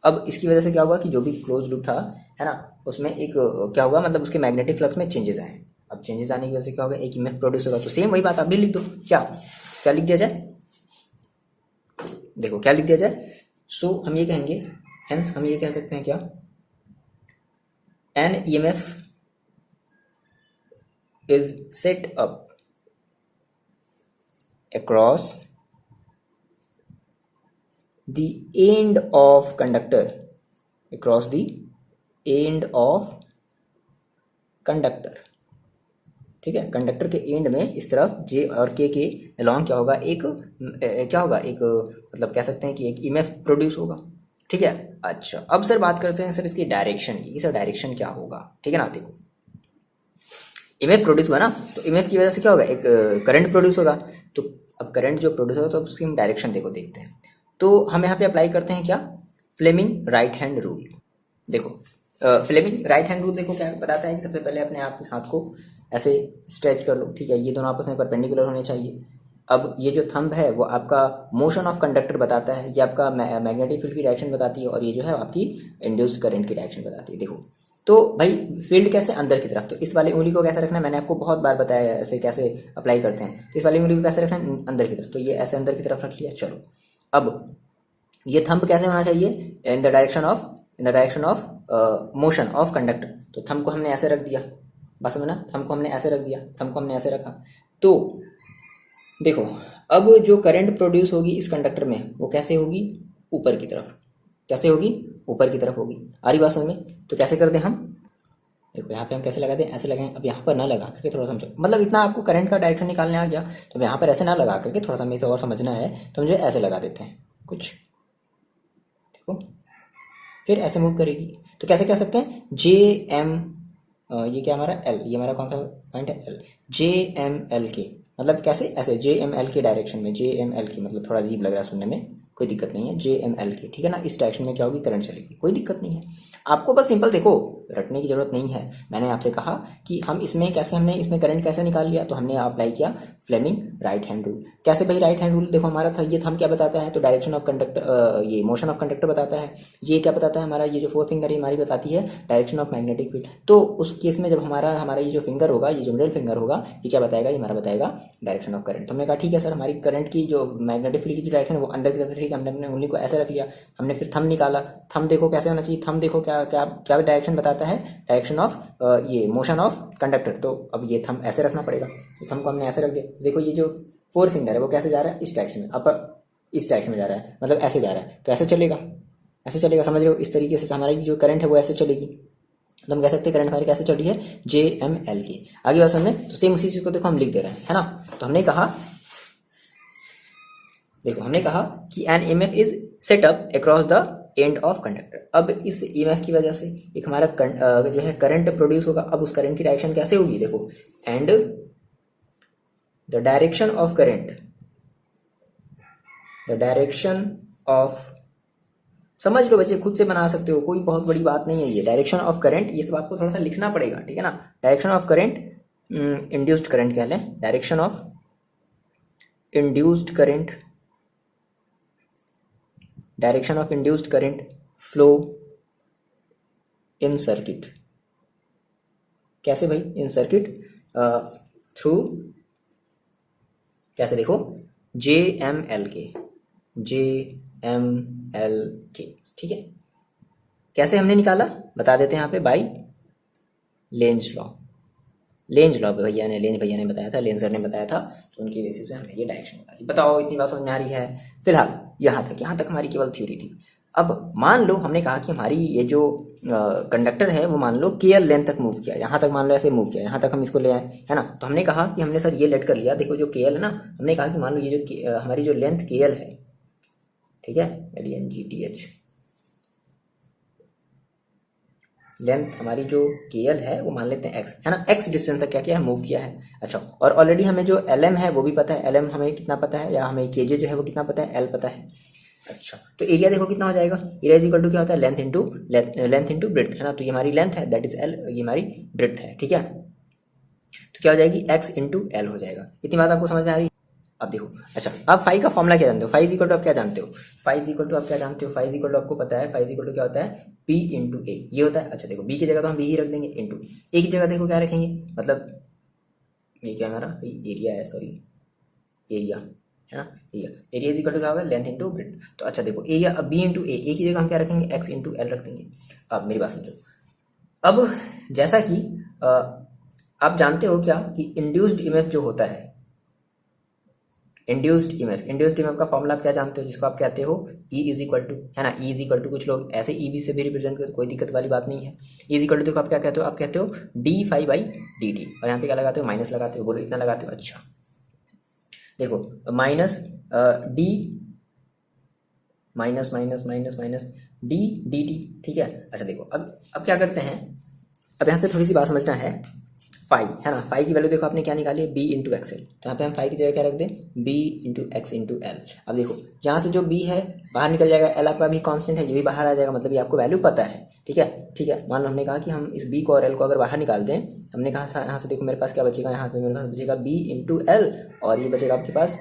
अब इसकी वजह से क्या हुआ कि जो भी क्लोज लूप था, है ना, उसमें एक क्या हुआ, मतलब उसके मैग्नेटिक फ्लक्स में चेंजेस आए। अब चेंजेस आने की वजह से क्या होगा, एक ईएमएफ प्रोड्यूस होगा। तो सेम वही बात आप भी लिख दो, क्या क्या लिख दिया जाए, देखो क्या लिख दिया जाए। सो हम ये कहेंगे, हेंस हम ये कह सकते हैं क्या, an EMF is set up across the end of conductor across the end of conductor. ठीक है, कंडक्टर के एंड में इस तरफ जे और के अलॉन्ग क्या होगा, एक क्या होगा, एक मतलब कह सकते हैं कि एक ईएमएफ प्रोड्यूस होगा। ठीक है, अच्छा अब सर बात करते हैं सर इसकी डायरेक्शन की, सर डायरेक्शन क्या होगा। ठीक है ना, देखो ईएमएफ प्रोड्यूस हुआ ना, तो ईएमएफ की वजह से क्या होगा, एक करंट प्रोड्यूस होगा। तो अब करंट जो प्रोड्यूस होगा तो उसकी हम डायरेक्शन देखो देखते हैं। तो हम यहाँ पे अप्लाई करते हैं क्या, फ्लेमिंग राइट हैंड रूल। देखो फ्लेमिंग राइट हैंड रूल देखो क्या बताता है कि सबसे पहले अपने आप के हाथ को ऐसे स्ट्रेच कर लो। ठीक है, ये दोनों आपस में परपेंडिकुलर होने चाहिए। अब ये जो थंब है वो आपका मोशन ऑफ कंडक्टर बताता है, ये आपका मैग्नेटिक फील्ड की डायरेक्शन बताती है, और ये जो है आपकी इंड्यूस्ड करंट की डायरेक्शन बताती है। देखो तो भाई फील्ड कैसे, अंदर की तरफ, तो इस वाली उंगली को कैसे रखना है, मैंने आपको बहुत बार बताया है ऐसे कैसे अप्लाई करते हैं। तो इस वाली उंगली को कैसे रखना है, अंदर की तरफ, तो ये ऐसे अंदर की तरफ रख लिया। चलो अब ये थंब कैसे होना चाहिए, इन the direction of motion of conductor. तो थंब को हमने ऐसे रख दिया, बस समझना, थंब को हमने ऐसे रख दिया, थंब को हमने ऐसे रखा। तो देखो अब जो करंट प्रोड्यूस होगी इस कंडक्टर में वो कैसे होगी, ऊपर की तरफ, कैसे होगी, ऊपर की तरफ होगी। आ रही बात समझ में, तो कैसे करते हैं हम, देखो यहाँ पे हम कैसे लगाते हैं, ऐसे लगाएं। अब यहाँ पर ना लगा करके थोड़ा समझो, मतलब इतना आपको करंट का डायरेक्शन निकालने आ गया, तो यहाँ पर ऐसे ना लगा करके थोड़ा सा हमें इसे और समझना है, तो मुझे ऐसे लगा देते हैं कुछ, देखो फिर ऐसे मूव करेगी। तो कैसे कह सकते हैं, जे एम, ये क्या हमारा एल, ये हमारा कौन सा पॉइंट है, एल, जे एम एल के, मतलब कैसे, ऐसे जे एम एल के डायरेक्शन में, जे एम एल के मतलब थोड़ा अजीब लग रहा है सुनने में, कोई दिक्कत नहीं है, जे एम एल के, ठीक है ना, इस डायरेक्शन में क्या होगी, करंट चलेगी, कोई दिक्कत नहीं है। आपको बस सिंपल देखो, रटने की जरूरत नहीं है। मैंने आपसे कहा कि हम इसमें कैसे, हमने इसमें करंट कैसे निकाल लिया, तो हमने अप्लाई किया फ्लेमिंग राइट हैंड रूल। कैसे भाई राइट हैंड रूल, देखो हमारा था ये थंब क्या बताता है, तो डायरेक्शन ऑफ कंडक्टर, ये मोशन ऑफ कंडक्टर बताता है। ये क्या बताता है, हमारा ये जो फोर फिंगर है हमारी बताती है डायरेक्शन ऑफ मैग्नेटिक फील्ड। तो उस केस में जब हमारा हमारा ये जो फिंगर होगा, ये जो मिडिल फिंगर होगा, ये क्या बताएगा, ये हमारा बताएगा डायरेक्शन ऑफ करंट। तो हमने कहा ठीक है सर, हमारी करंट की जो मैग्नेटिक फील्ड की जो डायरेक्शन है वो अंदर की तरफ, ठीक है, हमने अपने उंगली को ऐसे रख लिया। हमने फिर थंब निकाला, थंब देखो कैसे होना चाहिए, थंब देखो क्या क्या क्या डायरेक्शन बताता है, डायरेक्शन ऑफ ये मोशन ऑफ कंडक्टर। तो अब ये थंब ऐसे रखना पड़ेगा, तो थंब को हमने ऐसे रख दिया। देखो ये जो फोर फिंगर है वो कैसे जा रहा है, इस डायरेक्शन में, अपर इस डायरेक्शन में जा रहा है, मतलब ऐसे जा रहा है, तो ऐसे चलेगा, ऐसे चलेगा, समझ रहे हो, इस तरीके से हमारी जो करंट है वो ऐसे चलेगी। तो हम कह सकते हैं करंट हमारी कैसे चल रही है, जे एम एल की। आगे बात समझ में, तो सेम उसी चीज को देखो हम लिख दे रहे हैं, है ना। तो हमने कहा, देखो हमने कहा कि an EMF is set up across the end of conductor. अब इस ईएमएफ की वजह से एक हमारा जो है करंट प्रोड्यूस होगा। अब उस करंट की डायरेक्शन कैसे होगी, देखो, and the direction of current, the direction of, समझ लो बच्चे, खुद से बना सकते हो, कोई बहुत बड़ी बात नहीं है ये। डायरेक्शन ऑफ करंट ये सब आपको थोड़ा सा लिखना पड़ेगा, ठीक है ना। Direction of current, induced current कह लें, direction of induced current, direction of induced current flow in circuit. कैसे भाई, इन सर्किट थ्रू, कैसे देखो, जे एम एल के, जे एम एल के, ठीक है। कैसे हमने निकाला बता देते हैं यहाँ पे, by Lenz law. Lenz law भैया ने, लेंज भैया ने बताया था, लेंज सर ने बताया था, तो उनकी बेसिस पे हमने ये डायरेक्शन बताई। बताओ इतनी बात समझ में आ रही है। फिलहाल यहाँ तक हमारी केवल थ्योरी थी। अब मान लो हमने कहा कि हमारी ये जो कंडक्टर है वो मान लो के एल लेंथ तक मूव किया, यहाँ तक मान लो ऐसे मूव किया, यहाँ तक हम इसको ले आए, है ना। तो हमने कहा कि हमने सर ये लेट कर लिया, देखो जो के एल है ना, हमने कहा कि मान लो ये जो हमारी जो लेंथ के एल है, ठीक है, LENGTH, लेंथ हमारी जो KL है वो मान लेते हैं x, है ना। x डिस्टेंस तक क्या किया है, मूव किया है। अच्छा, और ऑलरेडी हमें जो LM है वो भी पता है, LM हमें कितना पता है, या हमें KJ जो है वो कितना पता है, L पता है। अच्छा, तो एरिया देखो कितना हो जाएगा, एरिया इज इक्वल टू क्या होता है, लेंथ इंटू ब्रेड्थ, है ना। तो ये हमारी लेंथ है, दैट इज L, ये हमारी ब्रेड्थ है, ठीक है। तो क्या हो जाएगी, x इंटू एल हो जाएगा। इतनी बात आपको समझ में आ रही है। अब देखो, अच्छा अब फाई का फॉर्मूला क्या जानते हो, फाई इज इक्वल टू आप क्या जानते हो, फाई इज इक्वल टू आप क्या जानते हो, फाई इज इक्वल टू आपको पता है, फाई इज इक्वल टू क्या होता है, P इंटू ए, ये होता है। अच्छा देखो, B की जगह तो हम B ही रख देंगे, इंटू ए की जगह देखो क्या रखेंगे, मतलब ये क्या हमारा एरिया है, सॉरी एरिया, है ना। एरिया इज इक्वल टू क्या होगा, लेंथ इंटू ब्रेड्थ। तो अच्छा देखो एरिया, अब B इंटू ए की जगह हम क्या रखेंगे, x इंटू एल रख देंगे। अब मेरी बात समझो, अब जैसा कि आप जानते हो क्या कि इंड्यूस्ड ईएमएफ जो होता है, इंड्यूस्ड ईएमएफ का फॉर्मूला आप क्या जानते हो, जिसको आप कहते हो E इज इक्वल टू, है ना, E इज इक्वल टू, कुछ लोग ऐसे ई बी से भी रिप्रेजेंट करते, कोई दिक्कत वाली बात नहीं है। E इज इक्वल टू देखो आप क्या कहते हो, आप कहते हो D phi by D T, और यहाँ पे क्या लगाते हो, माइनस लगाते हो, बोलो इतना लगाते हो। अच्छा देखो minus D minus minus minus minus D D T, ठीक है। अच्छा देखो अब क्या करते हैं, अब यहाँ पे थोड़ी सी बात समझना है। फाई, है ना, फाई की वैल्यू देखो आपने क्या निकाली है, बी इंटू एक्सएल, तो यहाँ पे हम फाई की जगह क्या रख दें, B into X into L. अब देखो यहाँ से जो बी है बाहर निकल जाएगा, एल आपका भी कांस्टेंट है, ये भी बाहर आ जाएगा, मतलब ये आपको वैल्यू पता है, ठीक है। मान लो हमने कहा कि हम इस बी को और एल को अगर बाहर निकाल दें, हमने कहा यहाँ से देखो मेरे पास क्या बचेगा, यहाँ पे मेरे पास बचेगा बी इंटू एल, और ये बचेगा आपके पास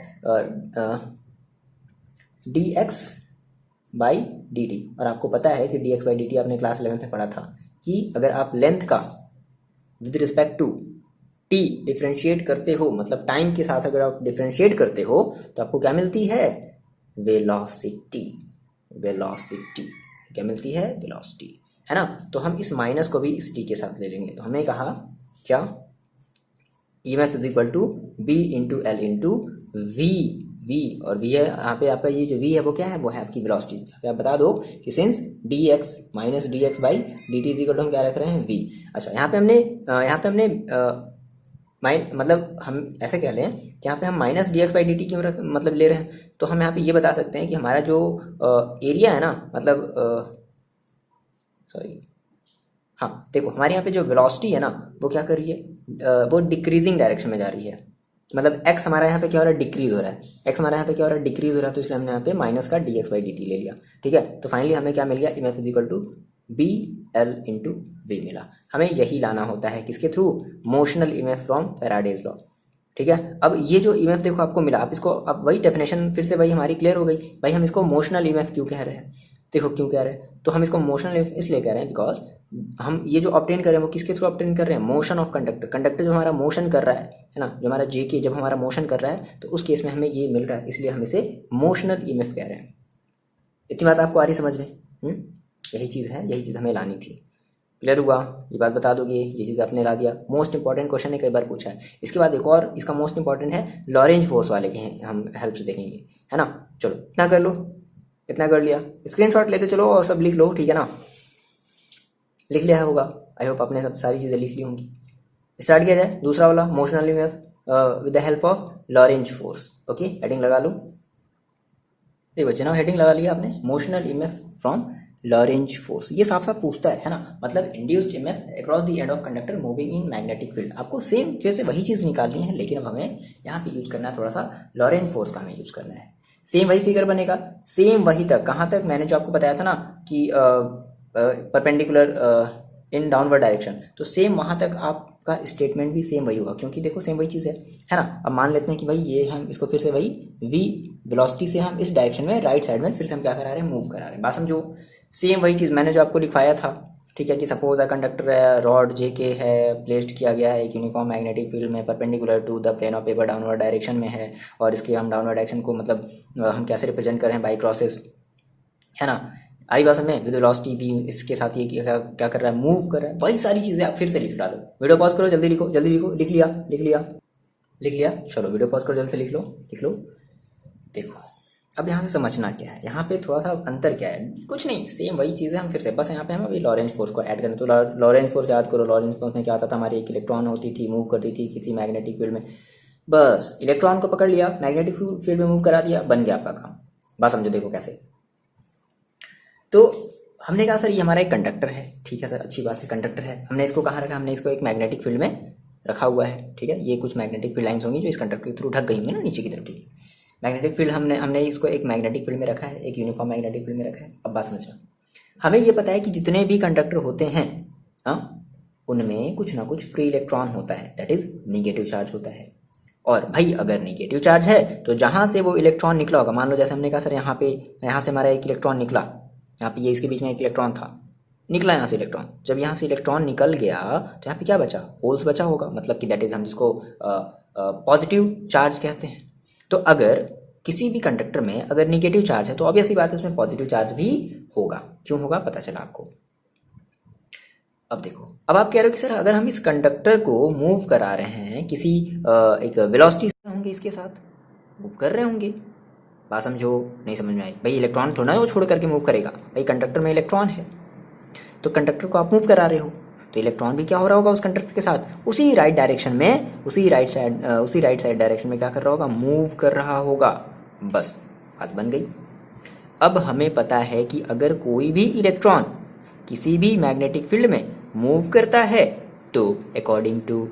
d x by D T. और आपको पता है कि d x by D t आपने क्लास 11 में पढ़ा था कि अगर आप लेंथ का with respect to t differentiate करते हो, मतलब टाइम के साथ अगर आप डिफ्रेंशिएट करते हो, तो आपको क्या मिलती है, वेलोसिटी। क्या मिलती है, वेलोसिटी, है ना। तो हम इस माइनस को भी इस टी के साथ ले लेंगे, तो हमने कहा क्या, EMF is equal to B into L into V, और वी है यहाँ पे आपका, ये जो वी है वो क्या है, वो है आपकी वेलोसिटी। यहाँ पे आप बता दो कि since D X minus D x by D T is equal to हम क्या रख रहे हैं, वी। अच्छा यहाँ पे हमने मतलब हम ऐसे कह लें कि यहाँ पे हम minus D x by D T क्यों मतलब ले रहे हैं, तो हम यहाँ पे ये बता सकते हैं कि हमारा जो एरिया है ना, मतलब सॉरी, हाँ देखो हमारे यहाँ पे जो वेलोसिटी है ना, वो क्या कर रही है, वो डिक्रीजिंग डायरेक्शन में जा रही है, मतलब x हमारा यहाँ पे क्या हो रहा है, डिक्रीज हो रहा है, x हमारे यहाँ पे क्या हो रहा है, डिक्रीज हो रहा है, तो इसलिए हमने यहाँ पे माइनस का D x by D T ले लिया, ठीक है। तो फाइनली हमें क्या मिल गया, EMF is equal to B L into V मिला। हमें यही लाना होता है किसके through, motional EMF from Faraday's law, ठीक है। अब ये जो इमेफ देखो आपको मिला, आप इसको, अब वही डेफिनेशन फिर से वही हमारी क्लियर हो गई, भाई हम इसको मोशनल इमेफ क्यों कह रहे हैं, देखो क्यों कह रहे हैं, तो हम इसको मोशनल इसलिए कह रहे हैं बिकॉज हम ये जो ऑब्टेन कर रहे हैं वो किसके थ्रू ऑब्टेन कर रहे हैं, मोशन ऑफ कंडक्टर जो हमारा मोशन कर रहा है ना, जो हमारा जे के जब हमारा मोशन कर रहा है, तो उस केस में हमें ये मिल रहा है, इसलिए हम इसे मोशनल ईएमएफ कह रहे हैं। इतनी बात आपको आ रही समझ में, यही चीज़ है, यही चीज़ हमें लानी थी। क्लियर हुआ, ये बात बता दोगे, ये चीज़ आपने ला दिया। मोस्ट इंपॉर्टेंट क्वेश्चन है, कई बार पूछा है। इसके बाद एक और इसका मोस्ट इंपॉर्टेंट है, लॉरेंज फोर्स वाले के हैं, हम हेल्प से देखेंगे, है ना। चलो इतना कर लो, इतना कर लिया, स्क्रीनशॉट लेते चलो और सब लिख लो, ठीक है ना, लिख लिया होगा, आई होप आपने सब सारी चीज़ें लिख ली होंगी। स्टार्ट किया जाए, दूसरा वाला motional EMF with the help of Lorentz force. Okay, heading लगा लो, देखो बच्चे ना, हेडिंग लगा लिया आपने, motional EMF from Lorentz force. ये साफ साफ पूछता है ना, मतलब induced EMF across the end of conductor moving in magnetic field. आपको सेम जैसे वही चीज़ निकालनी है, लेकिन अब हमें यहाँ पे यूज करना है थोड़ा सा लॉरेंज फोर्स का, हमें यूज करना है। सेम वही फिगर बनेगा, सेम वही तक, कहाँ तक, मैंने जो आपको बताया था ना कि परपेंडिकुलर इन डाउनवर्ड डायरेक्शन, तो सेम वहाँ तक आपका स्टेटमेंट भी सेम वही होगा, क्योंकि देखो सेम वही चीज़ है ना। अब मान लेते हैं कि भाई ये हम इसको फिर से वही v वेलोसिटी से हम इस डायरेक्शन में राइट साइड में फिर से हम क्या करा रहे हैं, मूव करा रहे हैं। बात समझो, सेम वही चीज़ मैंने जो आपको लिखवाया था, ठीक है, कि सपोज अ कंडक्टर है, रॉड जे के है, प्लेस्ड किया गया है एक यूनिफॉर्म मैग्नेटिक फील्ड में, perpendicular to the plane of paper downward direction में है, और इसके हम डाउनवर्ड डायरेक्शन को मतलब हम कैसे रिप्रेजेंट कर रहे हैं, बाई क्रॉसेस, है ना। आई बात में विद वेलोसिटी भी इसके साथ ये क्या कर रहा है, मूव कर रहा है। वही सारी चीज़ें आप फिर से लिख डालो, वीडियो पॉज करो, जल्दी लिखो, जल्दी लिखो, लिख लिया, चलो वीडियो पॉज करो, जल्दी से लिख लो। देखो अब यहाँ से समझना क्या है, यहाँ पे थोड़ा सा अंतर क्या है, कुछ नहीं, सेम वही चीज़ है, हम फिर से बस यहाँ पे हम अभी लॉरेंज फोर्स को ऐड करें। तो लॉरेंज फोर्स याद करो, लॉरेंज फोर्स में क्या आता था, हमारी एक इलेक्ट्रॉन होती थी, मूव करती थी किसी मैग्नेटिक फील्ड में, बस इलेक्ट्रॉन को पकड़ लिया, मैग्नेटिक फील्ड में मूव करा दिया, बन गया आपका काम। बात समझो, देखो कैसे। तो हमने कहा सर ये हमारा एक कंडक्टर है, ठीक है सर, अच्छी बात है, कंडक्टर है, हमने इसको कहाँ रखा, हमने इसको एक मैग्नेटिक फील्ड में रखा हुआ है, ठीक है। ये कुछ मैग्नेटिक फील्ड लाइन्स होंगी जो इस कंडक्टर के थ्रू ढक गई होंगी ना नीचे की तरफ, ठीक है। मैग्नेटिक फील्ड हमने इसको एक मैग्नेटिक फील्ड में रखा है, एक यूनिफॉर्म मैग्नेटिक फील्ड में रखा है। अब बात समझना, हमें ये पता है कि जितने भी कंडक्टर होते हैं, हाँ, उनमें कुछ ना कुछ फ्री इलेक्ट्रॉन होता है, दैट इज निगेटिव चार्ज होता है। और भाई अगर निगेटिव चार्ज है तो जहाँ से वो इलेक्ट्रॉन निकला होगा, मान लो जैसे हमने कहा सर यहाँ से हमारा एक इलेक्ट्रॉन निकला, यहाँ पे ये इसके बीच में एक इलेक्ट्रॉन था, निकला यहाँ से इलेक्ट्रॉन, जब यहाँ से इलेक्ट्रॉन निकल गया तो यहाँ पे क्या बचा, होल्स बचा होगा, मतलब कि दैट इज हम जिसको पॉजिटिव चार्ज कहते हैं। तो अगर किसी भी कंडक्टर में अगर निगेटिव चार्ज है तो ऑब्वियसली बात है उसमें पॉजिटिव चार्ज भी होगा। क्यों होगा पता चला आपको। अब देखो, अब आप कह रहे हो कि सर अगर हम इस कंडक्टर को मूव करा रहे हैं किसी एक वेलोसिटी से होंगे इसके साथ, मूव कर रहे होंगे। बात समझो, नहीं समझ में आई? भाई इलेक्ट्रॉन थोड़ा ना वो छोड़ करके मूव करेगा, भाई कंडक्टर में इलेक्ट्रॉन है तो कंडक्टर को आप मूव करा रहे हो, तो इलेक्ट्रॉन भी क्या हो रहा होगा उस कंडक्टर के साथ, उसी राइट डायरेक्शन में, उसी राइट साइड डायरेक्शन में क्या कर रहा होगा, मूव कर रहा होगा। बस बात बन गई। अब हमें पता है कि अगर कोई भी इलेक्ट्रॉन किसी भी मैग्नेटिक फील्ड में मूव करता है तो अकॉर्डिंग टू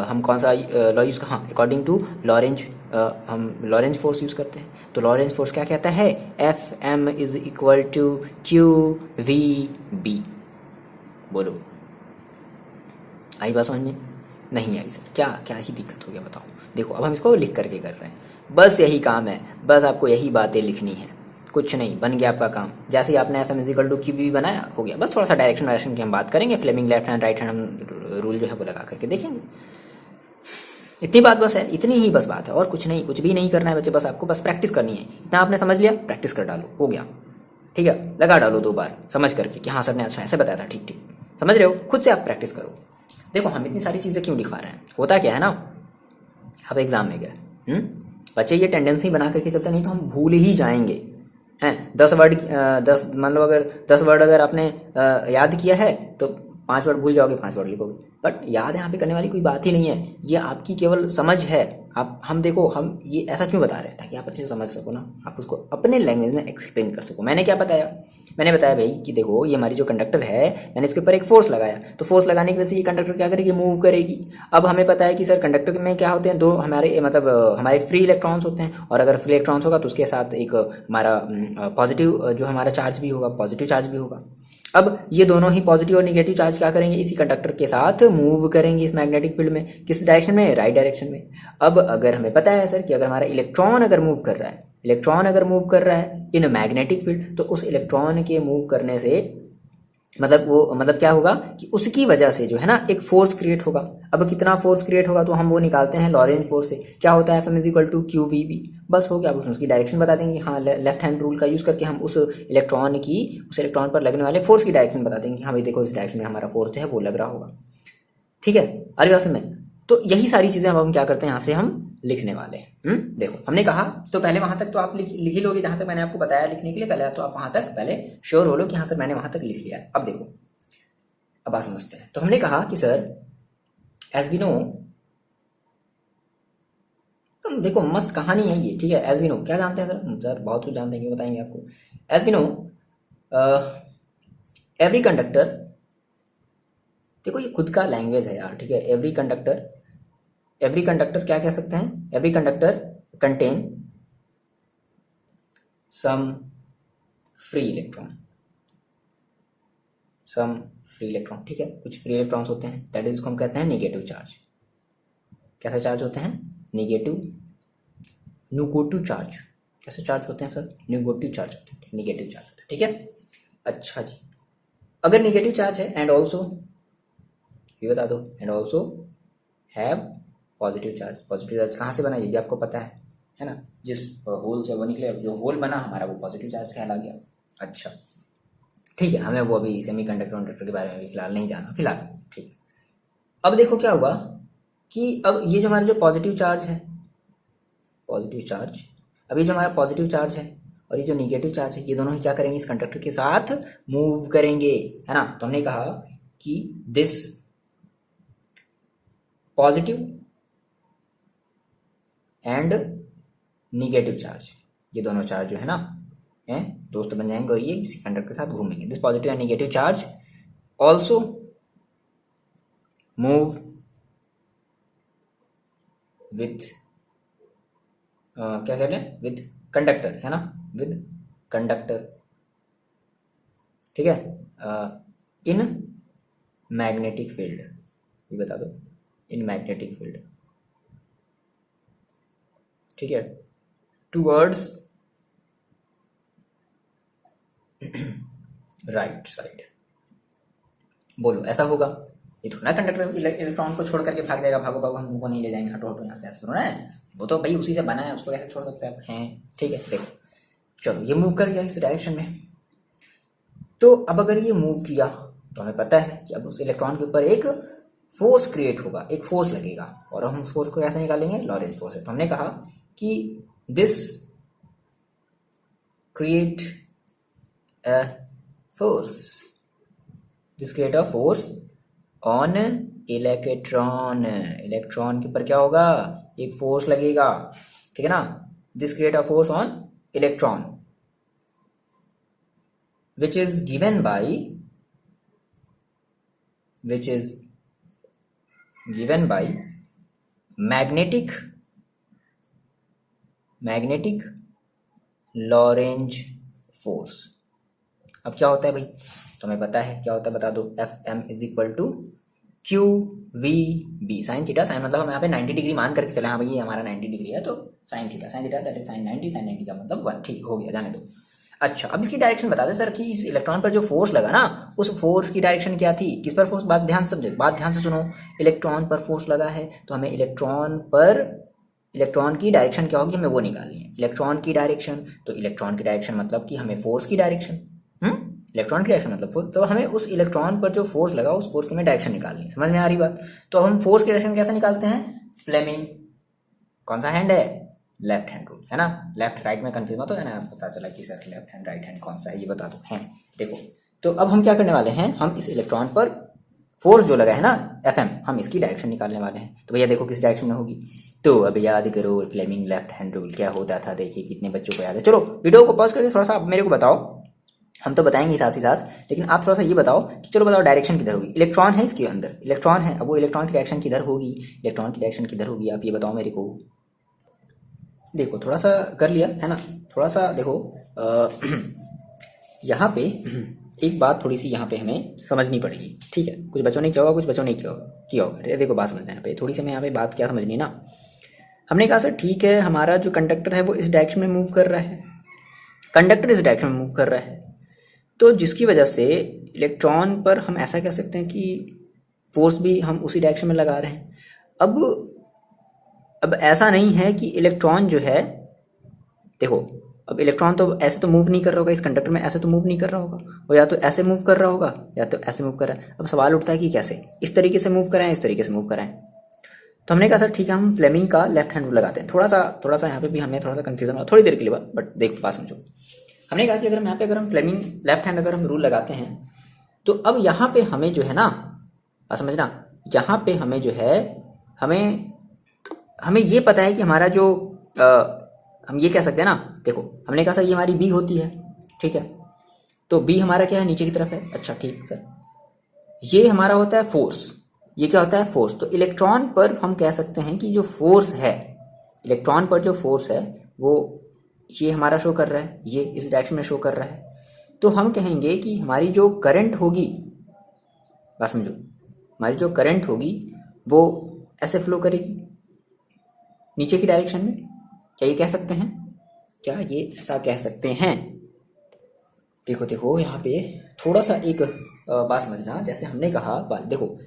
हम कौन सा लॉ यूज, हाँ, अकॉर्डिंग टू लॉरेंज, हम लॉरेंज फोर्स यूज करते हैं। तो लॉरेंज फोर्स क्या कहता है, F M is equal to Q V B. बोलो, आई बात समझ में? नहीं आई सर, क्या क्या ही दिक्कत हो गया बताओ। देखो अब हम इसको लिख करके कर रहे हैं, बस यही काम है, बस आपको यही बातें लिखनी है, कुछ नहीं, बन गया आपका काम। जैसे ही आपने F M is equal to Q B बनाया, हो गया। बस थोड़ा सा डायरेक्शन की हम बात करेंगे, Fleming left hand right hand हम रूल जो है वो लगा करके देखेंगे। इतनी बात बस है, इतनी ही बस बात है, और कुछ नहीं, कुछ भी नहीं करना है बच्चे, बस आपको बस प्रैक्टिस करनी है। इतना आपने समझ लिया, प्रैक्टिस कर डालो, हो गया। ठीक है, लगा डालो 2 बार समझ करके कि हाँ सर ने अच्छा ऐसे बताया था, ठीक ठीक समझ रहे हो, खुद से आप प्रैक्टिस करो। देखो हम इतनी सारी चीज़ें क्यों दिखा रहे हैं, होता क्या है ना, अब एग्जाम में गए, बच्चे ये टेंडेंसी बना करके चलते, नहीं तो हम भूल ही जाएंगे हैं। 10 वर्ड, 10 मान लो अगर 10 वर्ड अगर आपने याद किया है तो 5 वर्ड भूल जाओगे, 5 वर्ड लिखोगे। बट याद यहाँ पे करने वाली कोई बात ही नहीं है, ये आपकी केवल समझ है। आप हम देखो, हम ये ऐसा क्यों बता रहे हैं, ताकि आप अच्छे से समझ सको ना, आप उसको अपने लैंग्वेज में एक्सप्लेन कर सको। मैंने क्या बताया, मैंने बताया भाई कि देखो ये हमारी जो कंडक्टर है, मैंने इसके ऊपर एक फोर्स लगाया, तो फोर्स लगाने की वजह से ये कंडक्टर क्या करेगी, मूव करेगी। अब हमें पता है कि सर कंडक्टर में क्या होते हैं, 2 हमारे मतलब हमारे फ्री इलेक्ट्रॉन्स होते हैं, और अगर फ्री इलेक्ट्रॉन्स होगा तो उसके साथ एक हमारा पॉजिटिव जो हमारा चार्ज भी होगा, पॉजिटिव चार्ज भी होगा। अब ये दोनों ही पॉजिटिव और निगेटिव चार्ज क्या करेंगे, इसी कंडक्टर के साथ मूव करेंगे इस मैग्नेटिक फील्ड में, किस डायरेक्शन में, राइट डायरेक्शन में। अब अगर हमें पता है सर कि अगर हमारा इलेक्ट्रॉन अगर मूव कर रहा है, इलेक्ट्रॉन अगर मूव कर रहा है इन मैग्नेटिक फील्ड, तो उस इलेक्ट्रॉन के मूव करने से मतलब वो मतलब क्या होगा कि उसकी वजह से जो है ना एक फोर्स क्रिएट होगा। अब कितना फोर्स क्रिएट होगा तो हम वो निकालते हैं लॉरेंज फोर्स से। क्या होता है, F M is equal to Q V B. बस हो गया, अब उसकी डायरेक्शन बता देंगे, हाँ लेफ्ट हैंड रूल का यूज करके हम उस इलेक्ट्रॉन पर लगने वाले फोर्स की डायरेक्शन बता देंगे, हाँ भाई देखो इस डायरेक्शन में हमारा फोर्स जो है वो लग रहा होगा। ठीक है, अरे बात में तो यही सारी चीजें अब हम क्या करते हैं, यहाँ से हम लिखने वाले हैं। देखो हमने कहा तो पहले वहां तक तो आप लिख ही लोगे, जहां तक मैंने आपको बताया लिखने के लिए, पहले तो आप वहां तक पहले श्योर हो लो कि हाँ सर मैंने वहां तक लिख लिया है। अब देखो, अब बात समझते हैं। तो हमने कहा कि सर एज वी नो, तो देखो मस्त कहानी है ये, ठीक है। एज वी नो क्या जानते हैं सर, सर बहुत कुछ जानते हैं, क्यों बताएंगे आपको। As we know every conductor, देखो ये खुद का लैंग्वेज है यार, ठीक है। एवरी कंडक्टर क्या कह सकते हैं, every conductor contain some free electron, some free electron, ठीक है। कुछ फ्री इलेक्ट्रॉन्स होते हैं, दैट इज इसको हम कहते हैं नेगेटिव चार्ज। कैसे चार्ज होते हैं, नेगेटिव चार्ज। कैसे चार्ज होते हैं सर, नेगेटिव चार्ज होते हैं, नेगेटिव चार्ज होते हैं, ठीक है। अच्छा जी, अगर नेगेटिव चार्ज है एंड ऑल्सो, ये बता दो, and also have positive charge. Positive charge कहाँ से बना ये भी आपको पता है ना, जिस होल से वो निकले, जो होल बना हमारा वो पॉजिटिव चार्ज कहला गया। अच्छा ठीक है, हमें वो अभी सेमीकंडक्टर के बारे में भी फिलहाल नहीं जाना, फिलहाल ठीक। अब देखो क्या हुआ कि अब ये जो हमारा जो पॉजिटिव चार्ज है, पॉजिटिव चार्ज, अब ये जो हमारा पॉजिटिव चार्ज है और ये जो निगेटिव चार्ज है, ये दोनों ही क्या करेंगे, इस कंडक्टर के साथ मूव करेंगे, है ना। तो हमने कहा कि this positive and negative charge, ये दोनों चार्ज जो है ना दोस्त बन जाएंगे और ये इसी कंडक्टर के साथ घूमेंगे। This positive and negative charge also move with क्या कह रहे हैं, विथ कंडक्टर, है ना, विद कंडक्टर, ठीक है, इन मैग्नेटिक फील्ड, ये बता दो, इन मैग्नेटिक फील्ड, ठीक है, टूवर्ड्स राइट साइड। बोलो ऐसा होगा, ये थोड़ा कंडक्टर इलेक्ट्रॉन को छोड़ करके भाग जाएगा, भागो भागो हम उनको नहीं ले जाएंगे, हटो हटो यहाँ से, ऐसा थोड़ा है, वो तो भाई उसी से बना है, उसको कैसे छोड़ सकते हैं, ठीक है। देखो चलो ये मूव कर गया इस डायरेक्शन में, तो अब अगर ये मूव किया तो हमें पता है कि अब उस इलेक्ट्रॉन के ऊपर एक फोर्स क्रिएट होगा, एक फोर्स लगेगा, और हम उस फोर्स को कैसे निकालेंगे, लॉरेंज फोर्स है। तो हमने कहा कि this create a force, this create a force on electron, electron के ऊपर क्या होगा, एक फोर्स लगेगा, ठीक है ना। This create a force on electron which is given by magnetic Lorentz force. अब क्या होता है भाई, तुम्हें पता है क्या होता है, बता दो। F M is equal to Q V B sine theta, sine मतलब हम यहाँ पे 90 डिग्री मान करके चले, हाँ भाई ये हमारा 90 डिग्री है तो sine theta that is sine 90, sine 90 का मतलब 1, ठीक हो गया, जाने दो। अच्छा, अब इसकी डायरेक्शन बता दे सर कि इस इलेक्ट्रॉन पर जो फोर्स लगा ना, उस फोर्स की डायरेक्शन क्या थी, किस पर फोर्स, बात ध्यान से समझो, बात ध्यान से सुनो। इलेक्ट्रॉन पर फोर्स लगा है तो हमें इलेक्ट्रॉन की डायरेक्शन क्या होगी, हमें वो निकालनी है, इलेक्ट्रॉन की डायरेक्शन। तो इलेक्ट्रॉन की डायरेक्शन मतलब कि हमें फोर्स की डायरेक्शन, इलेक्ट्रॉन की डायरेक्शन मतलब फोर्स, तो हमें उस इलेक्ट्रॉन पर जो फोर्स लगा उस फोर्स की हमें डायरेक्शन निकालनी है। समझ में आ रही बात। तो अब हम फोर्स की डायरेक्शन कैसे निकालते हैं, फ्लेमिंग कौन सा हैंड है, लेफ्ट हैंड रूल है ना, लेफ्ट राइट में कंफ्यूज मत हो, है ना, पता चला कि sir left hand right hand कौन सा है, ये बता दो है। देखो, तो अब हम क्या करने वाले हैं, हम इस इलेक्ट्रॉन पर फोर्स जो लगा है ना एफ एम, हम इसकी डायरेक्शन निकालने वाले हैं। तो भैया देखो किस डायरेक्शन में होगी, तो अब याद करो फ्लेमिंग लेफ्ट हैंड रूल क्या होता था, देखिए कितने बच्चों को याद है। चलो वीडियो को पॉज करके थोड़ा सा आप मेरे को बताओ, हम तो बताएंगे साथ ही साथ, लेकिन आप थोड़ा सा ये बताओ कि चलो बताओ डायरेक्शन किधर होगी, इलेक्ट्रॉन है इसके अंदर, इलेक्ट्रॉन है, अब वो इलेक्ट्रॉन की डायरेक्शन किधर होगी, इलेक्ट्रॉन की डायरेक्शन किधर होगी, आप ये बताओ मेरे को। देखो थोड़ा सा कर लिया है ना, थोड़ा सा देखो यहाँ पे एक बात थोड़ी सी यहाँ पे हमें समझनी पड़ेगी, ठीक है। कुछ बच्चों ने किया होगा, कुछ बच्चों ने किया होगा। अरे देखो बात समझना है यहाँ पे, थोड़ी सी हमें यहाँ पे बात क्या समझनी है ना। हमने कहा सर ठीक है, हमारा जो कंडक्टर है वो इस डायरेक्शन में मूव कर रहा है, कंडक्टर इस डायरेक्शन में मूव कर रहा है, तो जिसकी वजह से इलेक्ट्रॉन पर हम ऐसा कह सकते हैं कि फोर्स भी हम उसी डायरेक्शन में लगा रहे हैं। अब ऐसा नहीं है कि इलेक्ट्रॉन जो है, देखो अब इलेक्ट्रॉन तो ऐसे तो मूव नहीं कर रहा होगा इस कंडक्टर में, ऐसे तो मूव नहीं कर रहा होगा, वो या तो ऐसे मूव कर रहा होगा या तो ऐसे मूव कर रहा है। अब सवाल उठता है कि कैसे, इस तरीके से मूव कराएं, इस तरीके से मूव कराएं। तो हमने कहा सर ठीक है, हम फ्लेमिंग का लेफ्ट हैंड रूल लगाते हैं। थोड़ा सा यहाँ पे भी हमें थोड़ा सा कंफ्यूजन हुआ थोड़ी देर के लिए, बट देखो बात समझो। हमने कहा कि अगर हम यहाँ पे अगर हम फ्लेमिंग लेफ्ट हैंड अगर हम रूल लगाते हैं, तो अब यहाँ पे हमें जो है ना, समझना, यहाँ पे हमें जो है हमें ये पता है कि हमारा जो हम ये कह सकते हैं ना, देखो हमने कहा सर ये हमारी बी होती है, ठीक है, तो बी हमारा क्या है, नीचे की तरफ है। अच्छा ठीक सर, ये हमारा होता है फोर्स, ये क्या होता है, फोर्स। तो इलेक्ट्रॉन पर हम कह सकते हैं कि जो फोर्स है, इलेक्ट्रॉन पर जो फोर्स है वो ये हमारा शो कर रहा है, ये इस डायरेक्शन में शो कर रहा है। तो हम कहेंगे कि हमारी जो करंट होगी, बात समझो, हमारी जो करंट होगी वो ऐसे फ्लो करेगी नीचे की डायरेक्शन में। क्या ये कह सकते हैं, क्या ये ऐसा कह सकते हैं। देखो यहाँ पे थोड़ा सा एक बात समझना, जैसे हमने कहा, देखो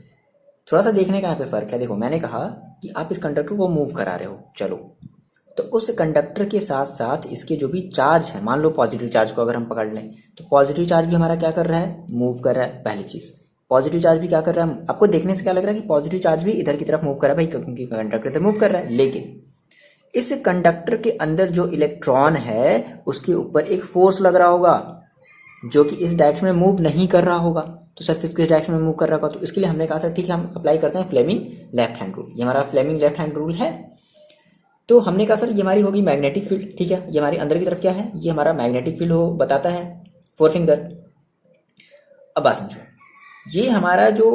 थोड़ा सा देखने का यहाँ पे फर्क है। देखो मैंने कहा कि आप इस कंडक्टर को मूव करा रहे हो, चलो, तो उस कंडक्टर के साथ साथ इसके जो भी चार्ज है, मान लो पॉजिटिव चार्ज को अगर हम पकड़ लें, तो पॉजिटिव चार्ज भी हमारा क्या कर रहा है, मूव कर रहा है। पहली चीज, पॉजिटिव चार्ज भी क्या कर रहा है, आपको देखने से क्या लग रहा है कि पॉजिटिव चार्ज भी इधर की तरफ मूव कर रहा है भाई, क्योंकि कंडक्टर इधर मूव कर रहा है। लेकिन इस कंडक्टर के अंदर जो इलेक्ट्रॉन है उसके ऊपर एक फोर्स लग रहा होगा जो कि इस डायरेक्शन में मूव नहीं कर रहा होगा। तो सरफेस किस डायरेक्शन में मूव कर रहा होगा, तो इसके लिए हमने कहा सर ठीक है, हम अप्लाई करते हैं फ्लेमिंग लेफ्ट हैंड रूल। ये हमारा फ्लेमिंग लेफ्ट हैंड रूल है। तो हमने कहा सर ये हमारी होगी मैग्नेटिक फील्ड, ठीक है, ये हमारी अंदर की तरफ क्या है, ये हमारा मैग्नेटिक फील्ड हो बताता है, 4 फिंगर। अब बात समझो, ये हमारा जो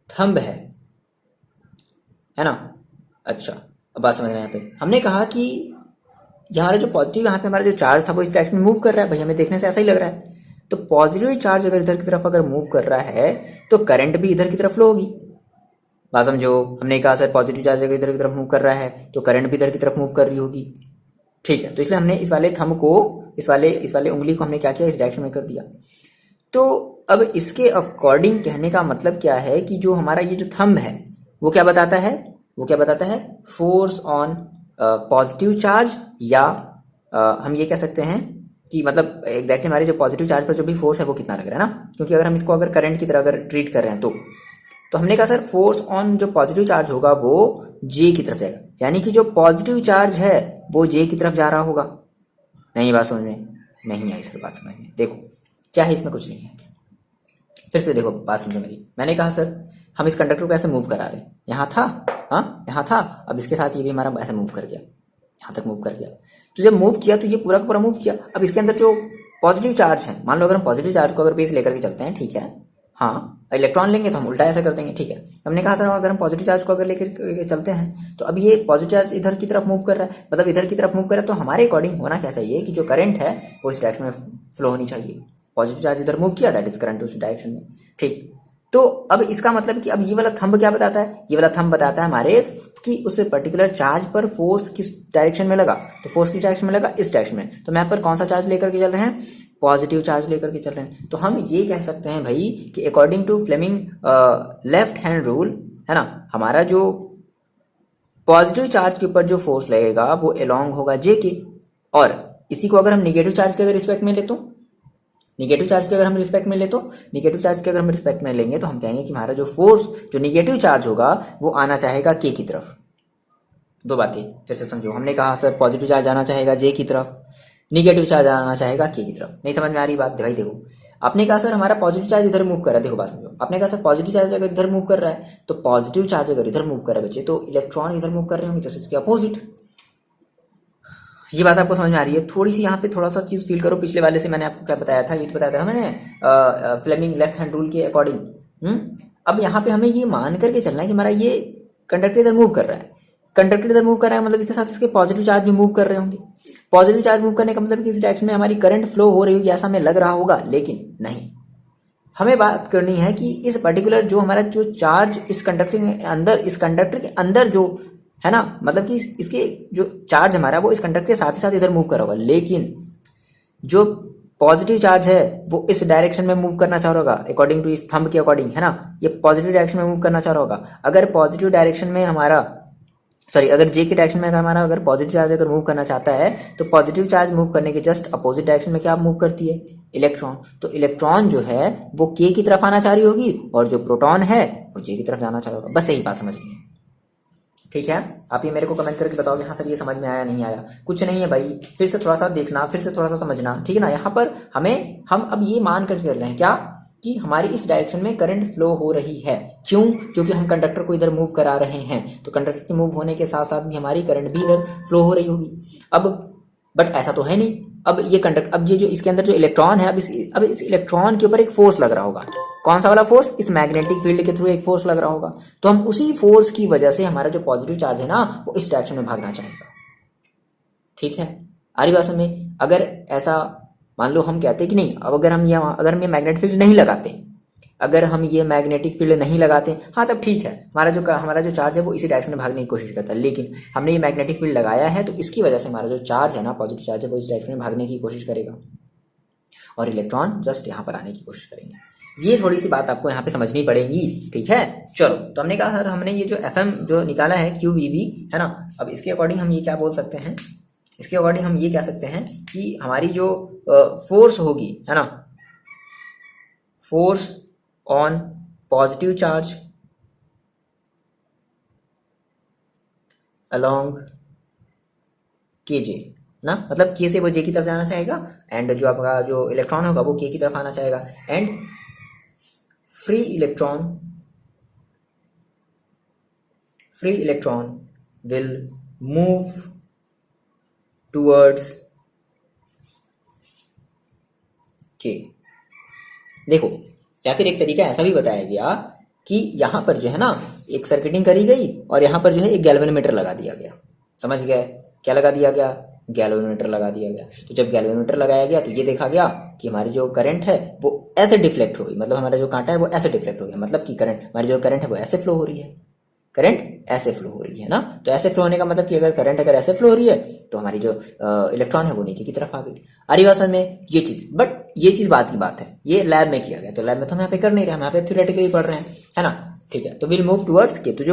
थंब है ना। अच्छा अब बात समझना, यहाँ पे हमने कहा कि हमारा जो पॉजिटिव, यहाँ पे हमारा जो चार्ज था वो इस डायरेक्शन में मूव कर रहा है भाई, हमें देखने से ऐसा ही लग रहा है। तो पॉजिटिव चार्ज अगर इधर की तरफ अगर मूव कर रहा है तो करंट भी इधर की तरफ फ्लो होगी। बात समझो, हमने कहा सर पॉजिटिव चार्ज अगर इधर की तरफ मूव कर रहा है तो करंट भी इधर की तरफ मूव कर रही होगी, ठीक है। तो इसलिए हमने इस वाले थंब को, इस वाले उंगली को हमने क्या किया, इस डायरेक्शन में कर दिया। तो अब इसके अकॉर्डिंग कहने का मतलब क्या है कि जो हमारा ये जो थंब है वो क्या बताता है, फोर्स ऑन पॉजिटिव चार्ज, या हम ये कह सकते हैं कि मतलब एग्जैक्टली हमारे जो पॉजिटिव चार्ज पर जो भी फोर्स है वो कितना लग रहा है ना, क्योंकि अगर हम इसको अगर करंट की तरह अगर ट्रीट कर रहे हैं तो हमने कहा सर फोर्स ऑन जो पॉजिटिव चार्ज होगा वो जे की तरफ जाएगा, यानी कि जो पॉजिटिव चार्ज है वो जे की तरफ जा रहा होगा। नहीं बात समझ में नहीं आई सर, बात समझ में। देखो क्या है, इसमें कुछ नहीं है। फिर से देखो बात समझो मेरी। मैंने कहा सर हम इस कंडक्टर को ऐसे मूव करा रहे हैं, यहाँ था, हाँ यहाँ था, अब इसके साथ ये भी हमारा ऐसे मूव कर गया, यहाँ तक मूव कर गया। तो जब मूव किया तो ये पूरा का पूरा मूव किया। अब इसके अंदर जो पॉजिटिव चार्ज है, मान लो अगर हम पॉजिटिव चार्ज को अगर बेस लेकर के चलते हैं, ठीक है, हाँ इलेक्ट्रॉन लेंगे तो हम उल्टा ऐसा कर देंगे, ठीक है। हमने कहा सर अगर हम पॉजिटिव चार्ज को अगर लेकर चलते हैं तो अब ये पॉजिटिव चार्ज इधर की तरफ मूव कर रहा है, मतलब इधर की तरफ मूव कर रहा है, तो हमारे अकॉर्डिंग होना क्या चाहिए कि जो करंट है वो इस डायरेक्शन में फ्लो होनी चाहिए। पॉजिटिव चार्ज इधर मूव किया, दैट इज करंट उस डायरेक्शन में, ठीक। तो अब इसका मतलब कि अब ये वाला थंब क्या बताता है, ये वाला थंब बताता है हमारे कि उस पर्टिकुलर चार्ज पर फोर्स किस डायरेक्शन में लगा, तो फोर्स किस डायरेक्शन में लगा, इस डायरेक्शन में। तो मैं पर कौन सा चार्ज लेकर के चल रहे हैं, पॉजिटिव चार्ज लेकर के चल रहे हैं। तो हम ये कह सकते हैं भाई कि according to Fleming left hand rule, है ना, हमारा जो पॉजिटिव चार्ज के ऊपर जो फोर्स लगेगा वो अलोंग होगा जे के। और इसी को अगर हम निगेटिव चार्ज के अगर रिस्पेक्ट में ले तो, निगेटिव चार्ज के अगर हम रिस्पेक्ट में ले तो, निगेटिव चार्ज के अगर हम रिस्पेक्ट में लेंगे तो हम कहेंगे कि हमारा जो फोर्स जो निगेटिव चार्ज होगा वो आना चाहेगा के की तरफ। दो बातें फिर से समझो। हमने कहा सर पॉजिटिव चार्ज आना चाहेगा जे की तरफ, निगेटिव चार्ज आना चाहेगा के की तरफ। नहीं समझ में आ रही बात भाई? देखो आपने कहा सर हमारा पॉजिटिव चार्ज इधर मूव कर रहा है, देखो बात समझो। आपने कहा सर पॉजिटिव चार्ज अगर इधर मूव कर रहा है तो पॉजिटिव चार्ज अगर इधर मूव कर रहा है बच्चे, तो इलेक्ट्रॉन इधर मूव कर रहे होंगे, जैसे इसके अपोजिट। ये बात आपको समझ में आ रही है? थोड़ी सी यहाँ पे थोड़ा सा चीज फील करो। पिछले वाले से मैंने आपको क्या बताया था, ये तो बताया था मैंने फ्लेमिंग लेफ्ट हैंड रूल के अकॉर्डिंग। अब यहाँ पे हमें ये मान करके चलना है कि हमारा ये कंडक्टर इधर मूव कर रहा है, कंडक्टर इधर मूव कर रहा है, मतलब इसके साथ इसके पॉजिटिव चार्ज भी मूव कर रहे होंगे। पॉजिटिव चार्ज मूव करने का मतलब किस डायरेक्शन में हमारी करंट फ्लो हो रही होगी, ऐसा हमें लग रहा होगा, लेकिन नहीं। हमें बात करनी है कि इस पर्टिकुलर जो हमारा जो चार्ज इस कंडक्टर के अंदर, इस कंडक्टर के अंदर जो है ना, मतलब कि इसके जो चार्ज हमारा वो इस कंडक्टर के साथ ही साथ इधर मूव कर रहा होगा, लेकिन जो पॉजिटिव चार्ज है वो इस डायरेक्शन में मूव करना चाह रहा होगा अकॉर्डिंग टू इस थंब के अकॉर्डिंग, है ना, ये पॉजिटिव डायरेक्शन में मूव करना चाह रहा होगा। अगर पॉजिटिव डायरेक्शन में हमारा अगर जे के डायरेक्शन में हमारा अगर पॉजिटिव चार्ज अगर मूव करना चाहता है तो पॉजिटिव चार्ज मूव करने के जस्ट अपोजिट डायरेक्शन में क्या मूव करती है, इलेक्ट्रॉन। तो इलेक्ट्रॉन जो है वो के की तरफ आना चाह रही होगी और जो प्रोटॉन है वो जे की तरफ जाना चाह रहा होगा। बस यही बात समझनी है, ठीक है। आप ये मेरे को कमेंट करके बताओगे हाँ सर ये समझ में आया नहीं आया। कुछ नहीं है भाई, फिर से थोड़ा सा देखना, फिर से थोड़ा सा समझना, ठीक है ना। यहाँ पर हम अब ये मान कर रहे हैं क्या कि हमारी इस डायरेक्शन में करंट फ्लो हो रही है। क्यों? क्योंकि हम कंडक्टर को इधर मूव करा रहे हैं, तो कंडक्टर के मूव होने के साथ साथ भी हमारी करंट भी इधर फ्लो हो रही होगी। अब बट ऐसा तो है नहीं। अब ये जो इसके अंदर जो इलेक्ट्रॉन है, अब इस इलेक्ट्रॉन के ऊपर एक फोर्स लग रहा होगा। कौन सा वाला फोर्स? इस मैग्नेटिक फील्ड के थ्रू एक फोर्स लग रहा होगा। तो हम उसी फोर्स की वजह से हमारा जो पॉजिटिव चार्ज है ना वो इस डायरेक्शन में भागना चाहेगा, ठीक है। आ रही बात समझ में? अगर ऐसा मान लो हम कहते कि नहीं, अब अगर हम ये मैग्नेटिक फील्ड नहीं लगाते, अगर हम ये मैग्नेटिक फील्ड नहीं लगाते, हाँ तब ठीक है, हमारा जो चार्ज है वो इसी डायरेक्शन में भागने की कोशिश करता है। लेकिन हमने ये मैग्नेटिक फील्ड लगाया है तो इसकी वजह से हमारा जो चार्ज है ना, पॉजिटिव चार्ज है, वो इस डायरेक्शन में भागने की कोशिश करेगा और इलेक्ट्रॉन जस्ट यहाँ पर आने की कोशिश करेंगे। ये थोड़ी सी बात आपको यहाँ पे समझनी पड़ेगी, ठीक है। चलो, तो हमने कहा सर हमने ये जो FM जो निकाला है QVB, है ना, अब इसके अकॉर्डिंग हम ये क्या बोल सकते हैं, इसके अकॉर्डिंग हम ये कह सकते हैं कि हमारी जो फोर्स होगी, है ना, force on positive charge along KJ ना, मतलब K से वो J की तरफ जाना चाहेगा एंड जो आपका जो इलेक्ट्रॉन होगा वो K की तरफ आना चाहेगा and free electron will move towards K। देखो, या फिर एक तरीका ऐसा भी बताया गया कि यहाँ पर जो है ना एक सर्किटिंग करी गई और यहाँ पर जो है एक गैल्वेनोमीटर लगा दिया गया। समझ गए? क्या लगा दिया गया? गैल्वेनोमीटर लगा दिया गया। तो जब गैल्वेनोमीटर लगाया गया तो ये देखा गया कि हमारी जो करंट है वो ऐसे डिफ्लेक्ट हो गई, मतलब हमारा जो कांटा है वो ऐसे डिफ्लेक्ट हो गया, मतलब कि हमारी जो करंट है वो ऐसे फ्लो हो रही है, करंट ऐसे फ्लो हो रही है ना। तो ऐसे फ्लो होने का मतलब कि अगर करंट अगर ऐसे फ्लो हो रही है तो हमारी जो इलेक्ट्रॉन है वो नीचे की तरफ आ गई। आ रही बात समझ में? ये चीज, बट ये चीज बात की बात है, ये लैब में किया गया। तो लैब में तो हम यहाँ पे कर नहीं रहे, हम यहाँ पे थ्योरेटिकली पढ़ रहे हैं, है ना, ठीक है। तो विल मूव टुवर्ड्स के, तो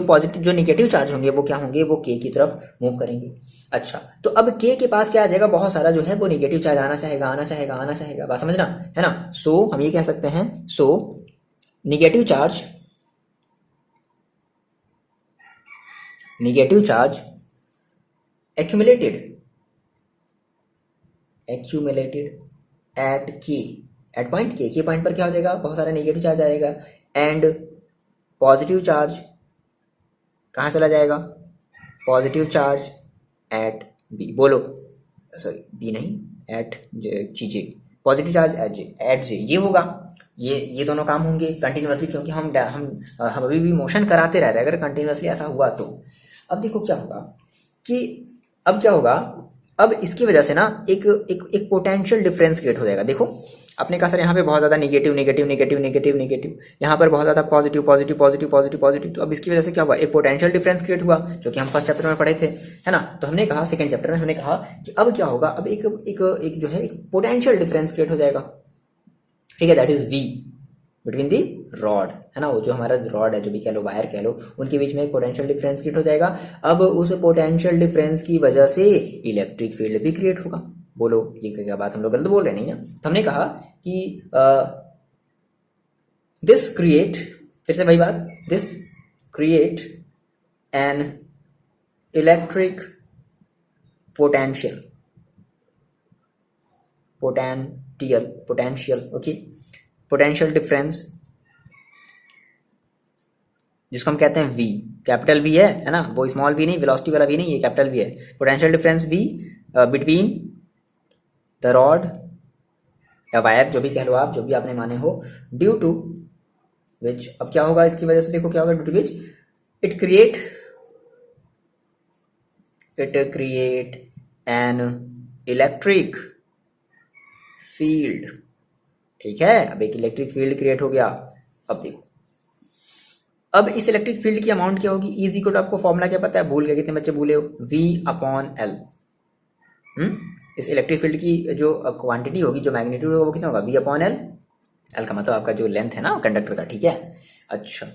जो निगेटिव चार्ज होंगे वो क्या होंगे, वो के की तरफ मूव करेंगे। अच्छा, तो अब के के पास क्या आ जाएगा, बहुत सारा जो है वो निगेटिव चार्ज आना चाहेगा, बात समझना, है ना। सो हम ये कह सकते हैं, so negative charge negative charge accumulated at point K point पर क्या हो जाएगा, बहुत सारा नेगेटिव चार्ज आएगा, एंड पॉजिटिव चार्ज कहाँ चला जाएगा, पॉजिटिव चार्ज एट बी, बोलो सॉरी बी नहीं, at J, positive charge at J, ये होगा, ये दोनों काम होंगे कंटिन्यूसली, क्योंकि हम अभी भी मोशन कराते रह रहे हैं अगर कंटिन्यूसली ऐसा हुआ तो। अब देखो क्या होगा कि अब क्या होगा, अब इसकी वजह से ना एक एक एक पोटेंशियल डिफरेंस क्रिएट हो जाएगा। देखो आपने कहा सर यहाँ पे बहुत ज़्यादा negative negative negative negative negative, यहाँ पर बहुत ज़्यादा positive positive positive positive positive, तो अब इसकी वजह से क्या हुआ, एक पोटेंशियल डिफरेंस क्रिएट हुआ, जो कि हम फर्स्ट चैप्टर में पढ़े थे, है ना। तो हमने कहा सेकंड चैप्टर में हमने कहा कि अब क्या होगा, अब एक जो है एक पोटेंशियल डिफरेंस क्रिएट हो जाएगा, ठीक है, that is V between the rod, है ना, वो जो हमारा रॉड है, जो भी कह लो वायर कह लो, उनके बीच में एक पोटेंशियल डिफरेंस क्रिएट हो जाएगा। अब उस पोटेंशियल डिफरेंस की वजह से इलेक्ट्रिक फील्ड भी क्रिएट होगा। बोलो ये क्या बात हम लोग गलत बोल रहे नहीं ना। तो हमने कहा कि दिस क्रिएट, फिर से वही बात, this create an electric potential okay, potential difference जिसको हम कहते हैं V, कैपिटल V है ना, वो स्मॉल v नहीं, वेलोसिटी वाला V नहीं, ये कैपिटल V है। Potential difference V between the rod या वायर, जो भी कह लो आप, जो भी आपने माने हो, ड्यू टू विच, अब क्या होगा इसकी वजह से, देखो क्या होगा, due to which it create an electric field, ठीक है। अब एक इलेक्ट्रिक फील्ड क्रिएट हो गया। अब देखो, अब इस इलेक्ट्रिक फील्ड की अमाउंट क्या होगी, इज इक्वल टू, आपको फॉर्मूला क्या पता है, भूल गए, कितने बच्चे भूले हो, V अपॉन L। इस इलेक्ट्रिक फील्ड की जो क्वांटिटी होगी, जो मैग्नीट्यूड होगा, वो कितना होगा, V अपॉन L। L का मतलब आपका जो लेंथ है ना कंडक्टर का, ठीक है। अच्छा,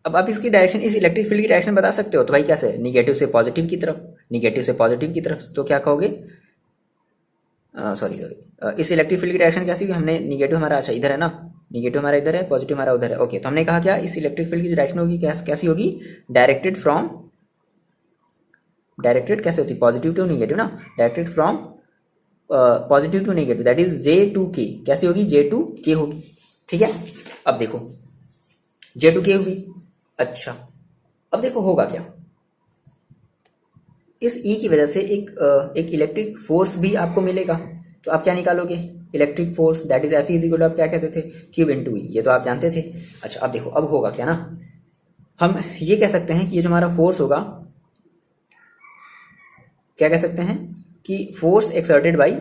अब आप इसकी डायरेक्शन, इस इलेक्ट्रिक फील्ड की डायरेक्शन बता सकते हो, तो भाई कैसे, निगेटिव से पॉजिटिव की तरफ, निगेटिव से पॉजिटिव की तरफ, तो क्या कहोगे, सॉरी इस इलेक्ट्रिक फील्ड की डायरेक्शन कैसी होगी, हमने निगेटिव हमारा, अच्छा इधर है ना, निगेटिव हमारा इधर है, पॉजिटिव हमारा उधर है, ओके। तो हमने कहा क्या, इस इलेक्ट्रिक फील्ड की जो डायरेक्शन होगी कैसी होगी, डायरेक्टेड कैसे होती है, पॉजिटिव टू निगेटिव ना, directed from positive to negative, that is J to K, कैसी होगी, J टू K होगी, ठीक है। अब देखो J टू K होगी। अच्छा, अब देखो होगा क्या, इस E की वजह से एक इलेक्ट्रिक फोर्स भी आपको मिलेगा, तो आप क्या निकालोगे, electric force that is Fe is equal to, आप क्या कहते थे, क्यूब इंटू ई, ये तो आप जानते थे। अच्छा, अब देखो अब होगा क्या ना, हम ये कह सकते हैं कि ये जो हमारा फोर्स होगा, क्या कह सकते हैं कि force exerted by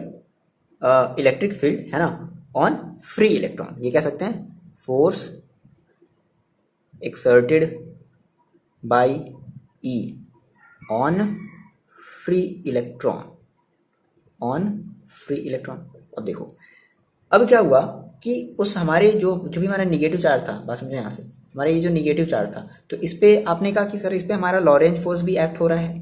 electric field, है ना, ऑन फ्री इलेक्ट्रॉन, ये कह सकते हैं force exerted by E on free electron, अब देखो अब क्या हुआ कि उस हमारे जो भी हमारा निगेटिव चार्ज था, बात समझो यहाँ से, हमारे ये जो निगेटिव चार्ज था, तो इस पे आपने कहा कि सर इस पे हमारा लॉरेंज फोर्स भी एक्ट हो रहा है,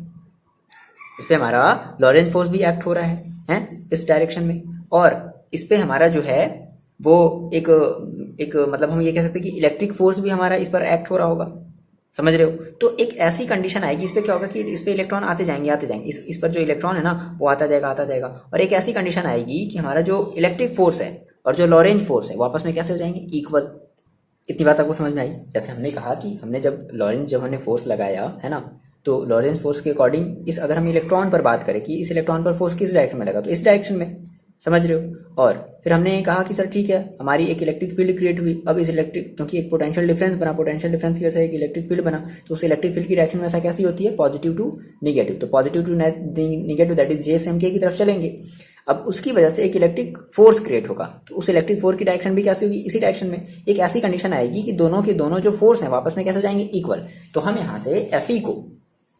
इस पे हमारा लॉरेंज फोर्स भी एक्ट हो रहा है इस डायरेक्शन में, और इस पे हमारा जो है वो एक मतलब हम ये कह सकते हैं कि इलेक्ट्रिक फोर्स भी हमारा इस पर एक्ट हो रहा होगा, समझ रहे हो। तो एक ऐसी कंडीशन आएगी, इस पे क्या होगा कि इस पे इलेक्ट्रॉन आते जाएंगे, इस पर जो इलेक्ट्रॉन है ना वो आता जाएगा, और एक ऐसी कंडीशन आएगी कि हमारा जो इलेक्ट्रिक फोर्स है और जो लॉरेंज फोर्स है वो आपस में कैसे हो जाएंगे, इक्वल। इतनी बात आपको समझ में आई। जैसे हमने कहा कि हमने जब हमने फोर्स लगाया है ना, तो लॉरेंज फोर्स के अकॉर्डिंग अगर हम इलेक्ट्रॉन पर बात करें कि इस इलेक्ट्रॉन पर फोर्स किस डायरेक्शन में लगा, तो इस डायरेक्शन में, समझ रहे हो। और फिर हमने कहा कि सर ठीक है, हमारी एक इलेक्ट्रिक फील्ड क्रिएट हुई, अब इस इलेक्ट्रिक, क्योंकि एक पोटेंशियल डिफरेंस बना, पोटेंशियल डिफरेंस की वजह से एक इलेक्ट्रिक फील्ड बना, तो उस इलेक्ट्रिक फील्ड की डायरेक्शन वैसा कैसी होती है, पॉजिटिव टू निगेटिव, तो positive to negative that is J से M K की तरफ चलेंगे। अब उसकी वजह से एक इलेक्ट्रिक फोर्स क्रिएट होगा, तो उस इलेक्ट्रिक फोर्स की डायरेक्शन भी कैसी होगी, इसी डायरेक्शन में। एक ऐसी कंडीशन आएगी कि दोनों के दोनों जो फोर्स हैं वापस में कैसे हो जाएंगे, इक्वल। तो हम यहाँ से Fe को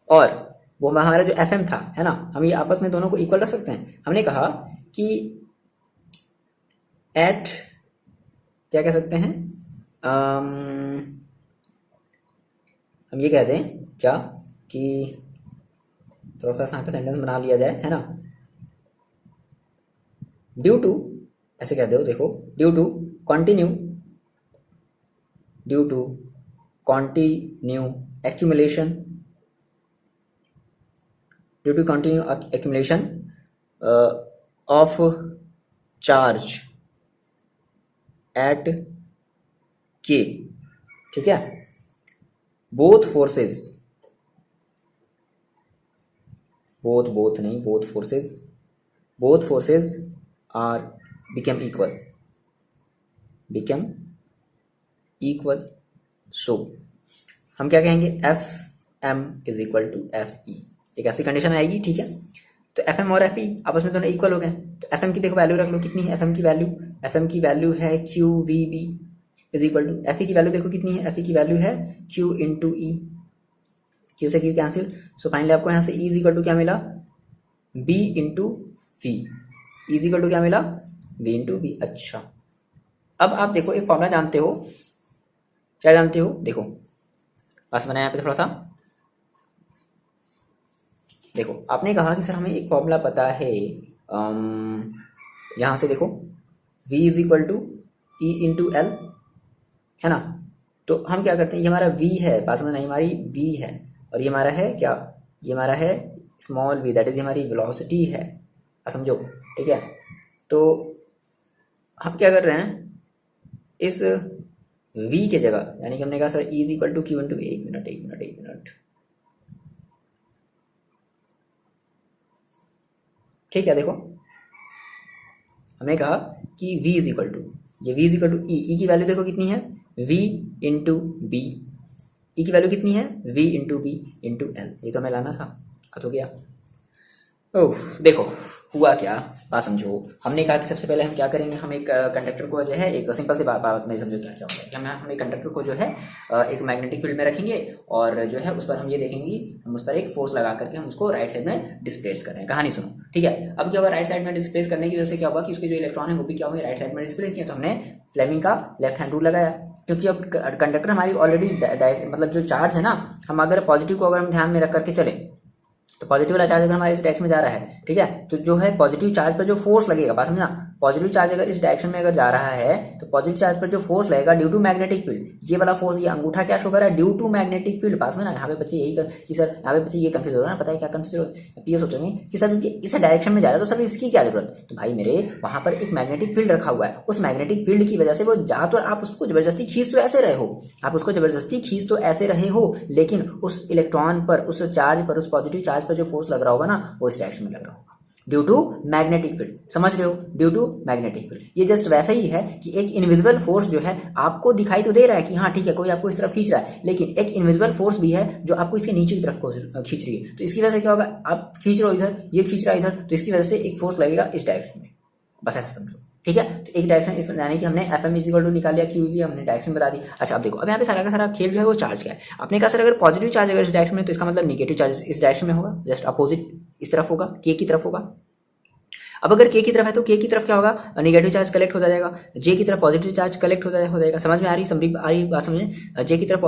और वो हमारा जो Fm था, है ना, हम ये आपस में दोनों को इक्वल रख सकते हैं। हमने कहा कि एट, क्या कह सकते हैं, हम ये कहते हैं क्या कि थोड़ा सा यहाँ पे सेंटेंस बना लिया जाए, है ना, ड्यू टू, ऐसे कह दो, देखो, due to continue due to continue accumulation of charge at K, ठीक है, both forces are become equal. So हम क्या कहेंगे, F M is equal to F E, एक ऐसी कंडीशन आएगी, ठीक है। तो एफ एम और एफ ई आपस में दोनों इक्वल हो गए। तो एफ एम की देखो वैल्यू रख लो, कितनी है एफ एम की वैल्यू है Q V B is equal to, F E की वैल्यू देखो कितनी है, एफ ई की वैल्यू है क्यू इंटू ई, क्यू से क्यू कैंसिल। सो फाइनली आपको यहाँ से ई इज इक्वल टू क्या मिला, B into V, E is equal to क्या मिला, बी इंटू वी। अच्छा, अब आप देखो एक फॉर्मूला जानते हो, क्या जानते हो, देखो बस मैंने यहाँ पे थोड़ा सा देखो, आपने कहा कि सर हमें एक फॉर्मूला पता है, यहाँ से देखो v is equal to E into L, है ना। तो हम क्या करते हैं, ये हमारा v है, पास में नहीं हमारी v है, और ये हमारा है क्या, ये हमारा है स्मॉल v, दैट इज हमारी वेलोसिटी है, समझो, ठीक है। तो हम क्या कर रहे हैं, इस v के जगह, यानी कि हमने कहा sir e is equal to Q into, एक मिनट, ठीक है। देखो हमने कहा कि v इज इक्वल टू, ये v is equal to E की वैल्यू देखो कितनी है, v इंटू बी, ई की वैल्यू कितनी है, v into B into L, ये तो हमें लाना था, हो गया। ओह देखो हुआ क्या, बात समझो। हमने कहा कि सबसे पहले हम क्या करेंगे, हम एक कंडक्टर को जो है, एक सिंपल सी बात में समझो क्या क्या होगा, कि हम एक कंडक्टर को जो है एक मैग्नेटिक फील्ड में रखेंगे, और जो है उस पर हम ये देखेंगे, हम उस पर एक फोर्स लगा करके हम उसको राइट साइड में डिस्प्लेस कर रहे हैं। कहानी सुनो, ठीक है। अब क्या होगा, राइट साइड में डिस्प्लेस करने की वजह से क्या होगा कि उसके जो इलेक्ट्रॉन है वो भी क्या होंगे, राइट साइड में डिस्प्लेस किया। तो हमने फ्लेमिंग का लेफ्ट हैंड रूल लगाया, क्योंकि अब कंडक्टर हमारी ऑलरेडी मतलब जो चार्ज है ना, हम अगर पॉजिटिव को अगर हम ध्यान में रख करके चले, तो पॉजिटिव वाला चार्ज अगर हमारे इस डायरेक्शन में जा रहा है, ठीक है, तो जो है पॉजिटिव चार्ज पर जो फोर्स लगेगा, बात समझना, पॉजिटिव चार्ज अगर इस डायरेक्शन में अगर जा रहा है, तो पॉजिटिव चार्ज पर जो फोर्स लगेगा ड्यू टू मैग्नेटिक फील्ड, ये वाला फोर्स, ये अंगूठा क्या शो कर रहा है, ड्यू टू मैग्नेटिक फील्ड। पास में ना यहाँ पे बच्चे यही कि सर यहाँ पे बच्चे ये कंफ्यूज हो रहा है, पता है क्या कंफ्यूज हो रहा है, ये सोचेंगे कि सर इस डायरेक्शन में जा रहा है तो सर इसकी क्या जरूरत। तो भाई मेरे वहां पर एक मैग्नेटिक फील्ड रखा हुआ है, उस मैग्नेटिक फील्ड की वजह से वो जा, तो आप उसको जबरदस्ती खींच तो ऐसे रहे हो, लेकिन उस इलेक्ट्रॉन पर, उस चार्ज पर, उस पॉजिटिव चार्ज पर जो फोर्स लग रहा होगा ना, वो इस डायरेक्शन में लग रहा होगा, ड्यू टू मैग्नेटिक फील्ड। समझ रहे हो, ड्यू टू मैग्नेटिक फील्ड। ये जस्ट वैसा ही है कि एक इनविजिबल फोर्स जो है आपको दिखाई तो दे रहा है कि हाँ ठीक है, कोई आपको इस तरफ खींच रहा है, लेकिन एक इनविजिबल फोर्स भी है जो आपको इसके नीचे की तरफ को खींच रही है। तो इसकी वजह से क्या होगा, आप खींच रहे हो इधर, ये खींच रहा है इधर, तो इसकी वजह से एक फोर्स लगेगा इस डायरेक्शन में, बस ऐसे समझो, ठीक है। तो एक डायरेक्शन इसमें, यानी कि हमने F M is equal to निकाल लिया, क्यू भी हमने डायरेक्शन बता दी। अच्छा अब देखो, अब यहाँ पे सारा का सारा खेल जो है वो चार्ज का है। आपने कहा सर अगर पॉजिटिव चार्ज अगर इस डायरेक्शन में, तो इसका मतलब निगेटिव चार्ज इस डायरेक्शन में होगा, जस्ट अपोजिट इस तरफ होगा, के की तरफ होगा। अब अगर के की तरफ है तो के की तरफ क्या होगा, नेगेटिव चार्ज कलेक्ट होता जाएगा, जे की तरफ पॉजिटिव चार्ज कलेक्ट हो जाएगा। समझ में आ रही बात समझे, जे की तरफ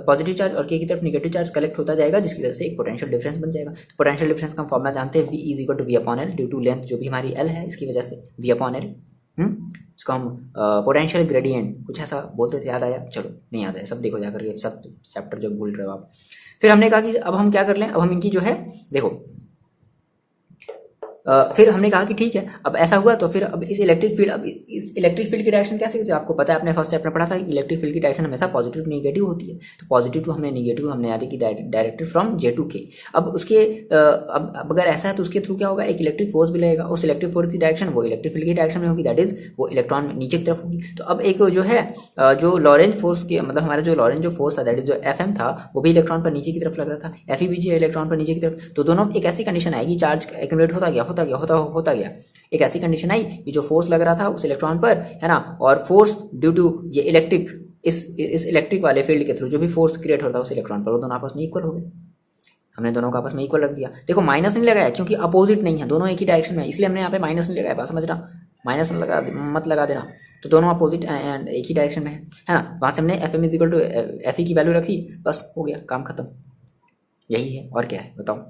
पॉजिटिव चार्ज और के की तरफ नेगेटिव चार्ज कलेक्ट होता जाएगा, जिसकी वजह से एक पोटेंशियल डिफरेंस बन जाएगा। तो पोटेंशियल डिफरेंस का हम फॉर्मूला जानते हैं, v is equal to V upon L, due to length जो भी हमारी एल है, इसकी वजह से वी अपॉन एल। इसको हम पोटेंशियल ग्रेडियंट कुछ ऐसा बोलते थे, याद आया, चलो नहीं याद है, सब देखो जाकर के, सब चैप्टर जो भूल रहे हो आप। फिर हमने कहा कि अब हम क्या कर लें, अब हम इनकी जो है देखो, फिर हमने कहा कि ठीक है, अब ऐसा हुआ तो फिर अब इस इलेक्ट्रिक फील्ड की डायरेक्शन कैसे होती है, आपको पता है, आपने फर्स्ट चैप्टर पढ़ा था, इलेक्ट्रिक फील्ड की डायरेक्शन हमेशा पॉजिटिव नेगेटिव होती है। तो पॉजिटिव टू हमने नेगेटिव हमने याद की डायरेक्टेड फ्रॉम जे टू के। अब उसके अब अगर ऐसा है तो उसके थ्रू क्या होगा, एक इलेक्ट्रिक फोर्स भी लगेगा, उस इलेक्ट्रिक फोर्स की डायरेक्शन वो इलेक्ट्रिक फील्ड की डायरेक्शन में होगी, दैट इज वो इलेक्ट्रॉन नीचे की तरफ होगी। तो अब एक जो है जो लॉरेंज फोर्स के, मतलब हमारा जो लॉरेंज जो फोर्स था, दैट इज जो एफ एम था, वो भी इलेक्ट्रॉन पर नीचे की तरफ लग रहा था, एफ ई भी जो इलेक्ट्रॉन पर नीचे की तरफ। तो दोनों एक ऐसी कंडीशन आएगी, चार्ज एक्यूमुलेट होता गया, एक ऐसी कंडीशन आई कि जो फोर्स लग रहा था उस इलेक्ट्रॉन पर, है ना, और फोर्स ड्यू टू ये इलेक्ट्रिक, इस इलेक्ट्रिक वाले फील्ड के थ्रू जो भी फोर्स क्रिएट होता है उस इलेक्ट्रॉन पर, वो दोनों आपस में इक्वल हो गए। हमने दोनों को आपस में इक्वल रख दिया। देखो माइनस नहीं लगाया क्योंकि अपोजिट नहीं है, दोनों एक ही डायरेक्शन में, इसलिए हमने यहाँ पे माइनस नहीं लगाया, बात समझ रहा, माइनस मत लगा देना। तो दोनों अपोजिट एंड एक ही डायरेक्शन में है ना। वहाँ से हमने F M is equal to F E की वैल्यू रखी, बस हो गया, काम खत्म। यही है, और क्या है बताओ,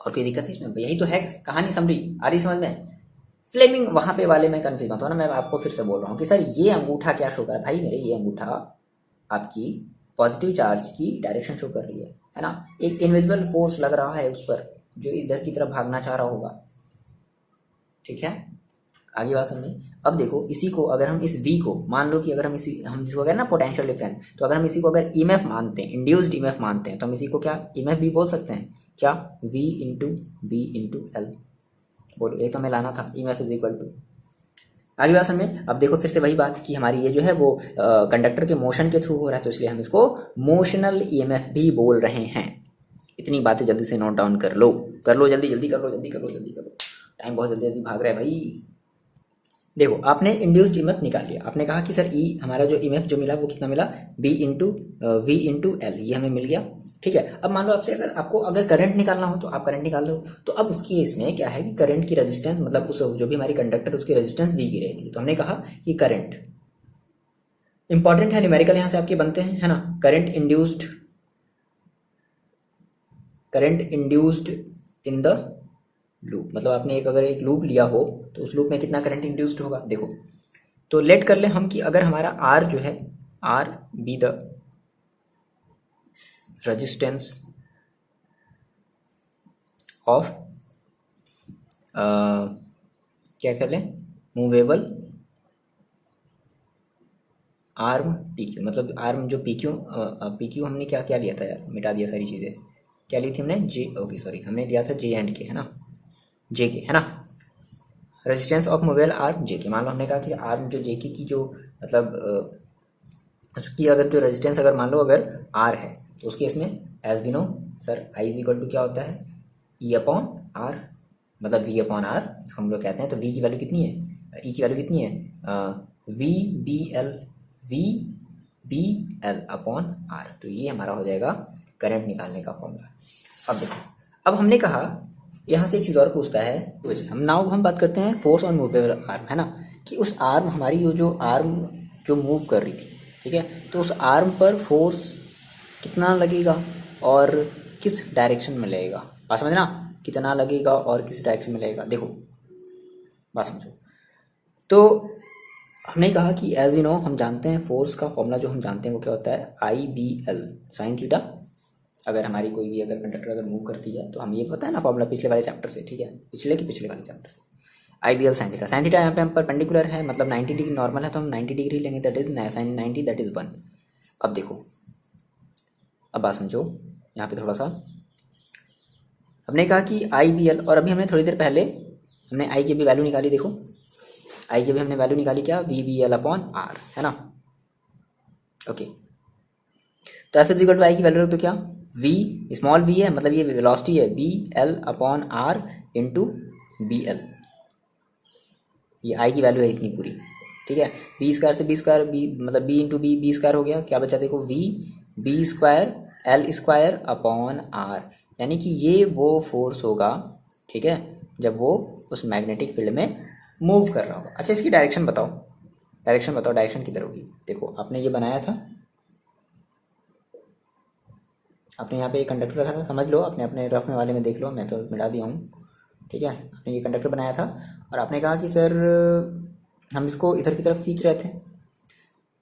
और कोई दिक्कत है इसमें? यही तो है कहानी, समझी आ रही समझ में? फ्लेमिंग वहां पे वाले में कंफ्यूज मत हो ना, मैं आपको फिर से बोल रहा हूँ कि सर ये अंगूठा क्या शो कर रहा है, भाई मेरे ये अंगूठा आपकी पॉजिटिव चार्ज की डायरेक्शन शो कर रही है ना। एक इनविजिबल फोर्स लग रहा है उस पर जो इधर की तरफ भागना चाह रहा होगा, ठीक है। आगे बात समझे। अब देखो इसी को अगर हम इस v को मान लो कि अगर हम जिसको कहते हैं ना पोटेंशियल डिफरेंस, तो अगर हम इसी को अगर ईएमएफ मानते हैं, इंड्यूस्ड ईएमएफ मानते हैं, तो हम इसी को क्या ईएमएफ भी बोल सकते हैं क्या, v into B into L. बोलो ये तो हमें लाना था, ईएमएफ इज इक्वल टू। आगे बात समझे। अब देखो फिर से वही बात कि हमारी ये जो है वो कंडक्टर के मोशन के थ्रू हो रहा है, तो इसलिए हम इसको मोशनल ईएमएफ भी बोल रहे हैं। इतनी बातें जल्दी से नोट डाउन कर लो, जल्दी जल्दी कर लो, जल्दी करो, टाइम बहुत जल्दी जल्दी भाग रहा है भाई। देखो आपने इंड्यूस्ड ईएमएफ निकाल लिया, आपने कहा कि सर ई हमारा जो ईएमएफ जो मिला वो कितना मिला, B into V into L, ये हमें मिल गया, ठीक है। अब मान लो आपसे अगर आपको अगर करंट निकालना हो तो आप करंट निकाल लो, तो अब उसकी इसमें क्या है कि करंट की रेजिस्टेंस, मतलब उस जो भी हमारी कंडक्टर उसकी रेजिस्टेंस दी गई रहती है, तो हमने कहा कि करंट इंपॉर्टेंट है, न्यूमेरिकल यहाँ से आपके बनते हैं, है ना। Current induced in the loop, मतलब आपने अगर एक लूप लिया हो तो उस लूप में कितना करंट इंड्यूस्ड होगा। देखो तो लेट कर ले हम कि अगर हमारा आर जो है, R be the resistance of क्या कर लें, मूवेबल आर्म पी क्यू, मतलब आर्म जो पी क्यू हमने क्या क्या लिया था यार, मिटा दिया सारी चीज़ें, क्या ली थी हमने, जे, ओके सॉरी, हमने लिया था जे एंड के, है ना, जे के, है ना। रेजिस्टेंस ऑफ मूवेबल आर्म जे के, मान लो हमने कहा कि आर्म जो जे के की जो मतलब उसकी अगर जो रेजिस्टेंस अगर मान लो अगर आर है, तो उस केस में as we know sir I is equal to क्या होता है, ई अपॉन आर, मतलब वी अपॉन आर इसको हम लोग कहते हैं। तो वी की वैल्यू कितनी है, ई की वैल्यू कितनी है, V B L upon R. तो ये हमारा हो जाएगा करंट निकालने का फॉर्मूला। अब देखो, अब हमने कहा यहाँ से एक चीज़ और पूछता है, हम बात करते हैं फोर्स ऑन मूवेबल आर्म, है ना, कि उस आर्म हमारी जो आर्म जो मूव कर रही थी, ठीक है, तो उस आर्म पर फोर्स कितना लगेगा और किस डायरेक्शन में लगेगा। बात समझना, कितना लगेगा और किस डायरेक्शन में लगेगा। देखो बात समझो, तो हमने कहा कि एज यू नो हम जानते हैं फोर्स का फॉर्मूला जो हम जानते हैं वो क्या होता है, आई बी एल साइन थीटा। अगर हमारी कोई भी अगर कंडक्टर अगर मूव करती है तो हम ये पता है ना फॉर्मूला पिछले वाले चैप्टर से, ठीक है, पिछले वाले चैप्टर से, I B L sine theta. Sine theta यहाँ पे हम परपेंडिकुलर है, मतलब 90 डिग्री नॉर्मल है, तो हम 90 डिग्री लेंगे, that is sine 90, that is 1। अब देखो, अब बात समझो यहाँ पे थोड़ा सा, हमने कहा कि आई बी एल, और अभी हमने थोड़ी देर पहले हमने आई की भी वैल्यू निकाली, देखो आई की भी हमने वैल्यू निकाली क्या, V B L upon R, है ना, ओके। तो F is equal to I की वैल्यू रख दो क्या, वी स्मॉल वी है, मतलब ये वेलोसिटी है, B L upon R into B L, ये आई की वैल्यू है इतनी पूरी, ठीक है। बी स्क्वायर से बी स्क्वायर, बी मतलब बी इंटू बी स्क्वायर हो गया, क्या बचा देखो, V B square L square upon R, यानी कि ये वो फोर्स होगा, ठीक है, जब वो उस मैग्नेटिक फील्ड में मूव कर रहा होगा। अच्छा इसकी डायरेक्शन बताओ, डायरेक्शन किधर होगी। देखो आपने ये बनाया था, आपने यहाँ पे एक कंडक्टर रखा था, समझ लो, आपने अपने रफ में वाले में देख लो, मैं तो मिटा दिया हूँ, ठीक है। आपने ये कंडक्टर बनाया था और आपने कहा कि सर हम इसको इधर की तरफ खींच रहे थे।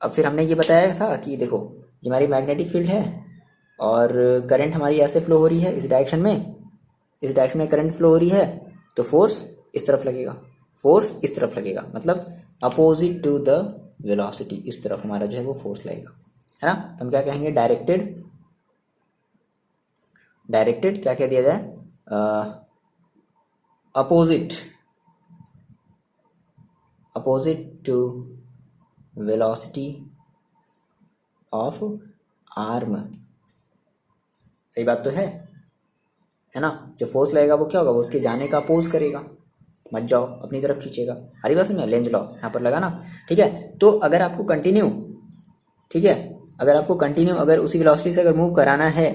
अब फिर हमने ये बताया था कि देखो ये हमारी मैग्नेटिक फील्ड है और करंट हमारी ऐसे फ्लो हो रही है इस डायरेक्शन में करंट फ्लो हो रही है, तो फोर्स इस तरफ लगेगा, मतलब अपोजिट टू द वेलोसिटी, इस तरफ हमारा जो है वो फोर्स लगेगा, है ना। तो हम क्या कहेंगे, डायरेक्टेड क्या कह दिया जाए, opposite to velocity of arm. सही बात तो है ना। जो फोर्स लगेगा वो क्या होगा, वो उसके जाने का अपोज करेगा, मत जाओ अपनी तरफ खींचेगा। हरी बात सुनिए, लेंज लॉ यहाँ पर लगा ना, ठीक है। तो अगर आपको कंटिन्यू, ठीक है, अगर उसी वेलोसिटी से अगर मूव कराना है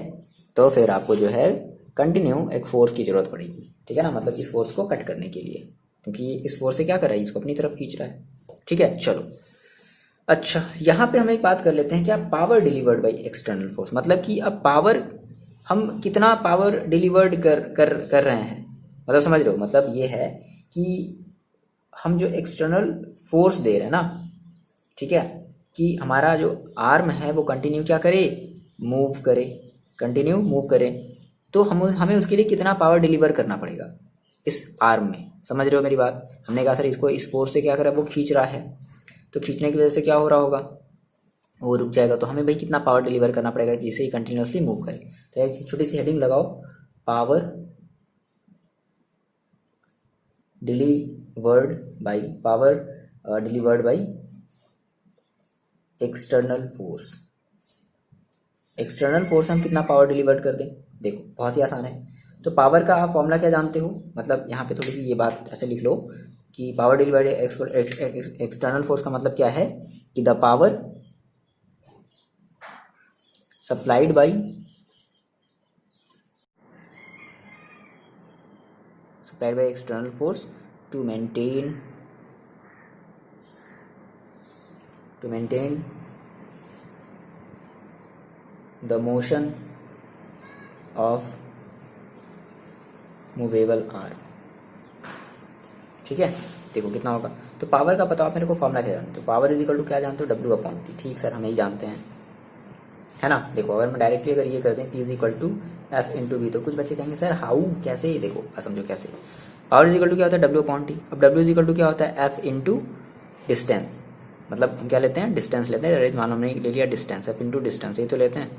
तो फिर आपको जो है कंटिन्यू एक फोर्स की जरूरत पड़ेगी, ठीक है ना, मतलब इस फोर्स को कट करने के लिए, क्योंकि इस फोर्स से क्या कर रहा है, इसको अपनी तरफ खींच रहा है, ठीक है। चलो अच्छा, यहाँ पे हम एक बात कर लेते हैं, क्या power delivered by external force, मतलब कि अब पावर हम कितना पावर डिलीवर्ड कर रहे हैं, मतलब समझ रहे हो, मतलब ये है कि हम जो एक्सटर्नल फोर्स दे रहे हैं ना, ठीक है, कि हमारा जो आर्म है वो कंटिन्यू क्या करे, मूव करे, कंटिन्यू मूव करे, तो हमें उसके लिए कितना पावर डिलीवर करना पड़ेगा इस आर्म में। समझ रहे हो मेरी बात? हमने कहा सर इसको इस फोर्स से क्या करा, वो खींच रहा है, तो खींचने की वजह से क्या हो रहा होगा, वो रुक जाएगा, तो हमें भाई कितना पावर डिलीवर करना पड़ेगा जिससे ही कंटिन्यूसली मूव करे। तो एक छोटी सी हेडिंग लगाओ, power delivered by external force. External force हम कितना पावर डिलीवर कर दें, देखो बहुत ही आसान है। तो पावर का आप फॉर्मूला क्या जानते हो, मतलब यहाँ पे थोड़ी सी ये बात ऐसे लिख लो कि पावर डिलीवर्ड एक्सटर्नल फोर्स का मतलब क्या है कि the power supplied by external force to maintain the motion of movable arm. ठीक है, देखो कितना होगा। तो पावर का बताओ मेरे को फॉर्मूला क्या जानते हो, पावर इज इक्वल टू क्या जानते हो, W अपॉन टी। ठीक सर, हम यही जानते हैं, है ना। देखो अगर मैं डायरेक्टली अगर ये करते हैं P is equal to F into V, तो कुछ बच्चे कहेंगे सर हाउ, कैसे, देखो समझो कैसे। पावर इज इक्वल टू क्या होता है, W अपॉन टी। अब W इज इक्वल टू क्या होता है, एफ इंटू डिस्टेंस, मतलब हम क्या लेते हैं, डिस्टेंस लेते हैं। मान हमने ले लिया डिस्टेंस, एफ इंटू डिस्टेंस, ये तो लेते हैं,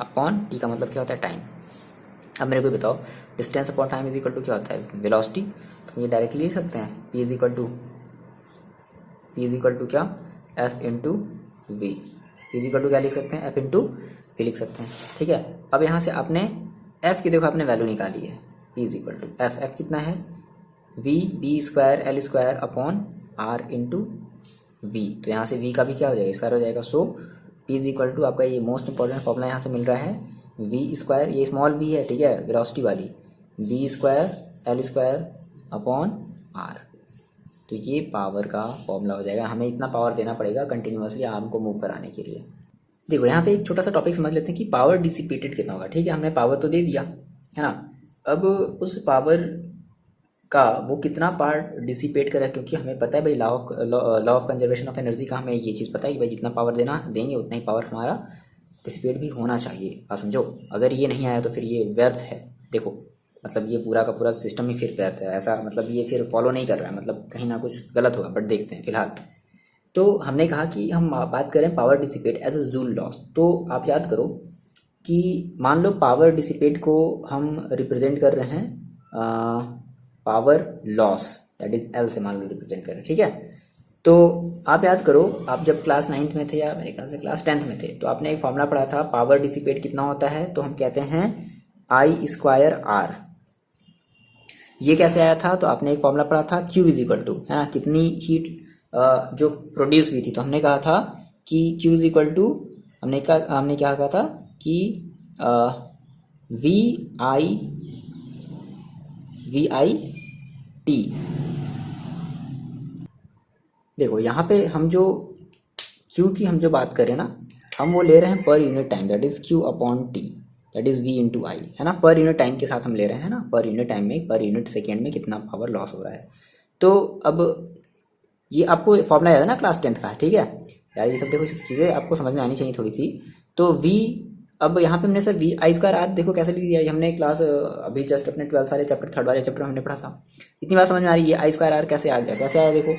अपॉन टी का मतलब क्या होता है, टाइम। अब मेरे को बताओ distance upon time is equal to क्या होता है, वेलोसिटी। तो ये डायरेक्टली लिख सकते हैं, P इज इक्वल टू क्या, F into V. P is equal to क्या लिख सकते हैं, एफ इंटू वी लिख सकते हैं। ठीक है, अब यहाँ से आपने एफ की देखो आपने वैल्यू निकाली है, P is equal to F कितना है, V B square L square upon R into V. तो यहाँ से वी का भी क्या हो जाएगा, स्क्वायर हो जाएगा। सो P इज इक्वल टू आपका ये मोस्ट इंपॉर्टेंट फॉर्मूला यहाँ से मिल रहा है, वी स्क्वायर, ये स्मॉल वी है, ठीक है, वेलोसिटी वाली, B square L square upon R. तो ये पावर का फॉर्मूला हो जाएगा। हमें इतना पावर देना पड़ेगा कंटिन्यूसली आर्म को मूव कराने के लिए। देखो यहाँ पे एक छोटा सा टॉपिक समझ लेते हैं कि पावर डिसिपेटेड कितना होगा। ठीक है, हमने पावर तो दे दिया है ना, अब उस पावर का वो कितना पार्ट डिसिपेट करा, क्योंकि हमें पता है भाई law of conservation of energy का हमें ये चीज़ पता है कि भाई जितना पावर देना देंगे उतना ही पावर हमारा डिसिपेट भी होना चाहिए। आप समझो, अगर ये नहीं आया तो फिर ये व्यर्थ है। देखो मतलब ये पूरा का पूरा सिस्टम ही फिर व्यर्थ है, ऐसा मतलब ये फिर फॉलो नहीं कर रहा है, मतलब कहीं ना कुछ गलत होगा, बट देखते हैं फिलहाल। तो हमने कहा कि हम बात करें power dissipate as a joule loss. तो आप याद करो कि मान लो पावर डिसिपेट को हम रिप्रेजेंट कर रहे हैं power loss, that is L से मान लो रिप्रेजेंट कर रहे हैं। ठीक है, तो आप याद करो, आप जब क्लास 9th में थे या मेरे ख्याल से क्लास 10th में थे, तो आपने एक फॉर्मूला पढ़ा था पावर डिसिपेट कितना होता है, तो हम कहते हैं आई स्क्वायर आर। ये कैसे आया था, तो आपने एक फॉर्मूला पढ़ा था Q इज इक्वल टू, है ना, कितनी हीट जो प्रोड्यूस हुई थी, तो हमने कहा था कि Q इज इक्वल टू, हमने क्या कहा था कि वी आई टी। देखो यहाँ पे हम जो Q की हम जो बात करें ना, हम वो ले रहे हैं per unit time, that is Q upon T, that is V into I, है ना, पर यूनिट टाइम के साथ हम ले रहे हैं ना, पर यूनिट टाइम में, पर यूनिट सेकेंड में कितना पावर लॉस हो रहा है। तो अब ये आपको फॉर्मूला याद है ना क्लास 10th का, ठीक है यार, ये सब देखो चीज़ें आपको समझ में आनी चाहिए थोड़ी सी। तो V, अब यहाँ पे हमने sir V I square R देखो कैसे लिख दिया, ये हमने क्लास अभी जस्ट अपने 12th वाले चैप्टर, 3rd वाले चैप्टर में हमने पढ़ा था। इतनी बात समझ में आ रही है, आई स्क्वायर आर कैसे आ गया, कैसे आया, देखो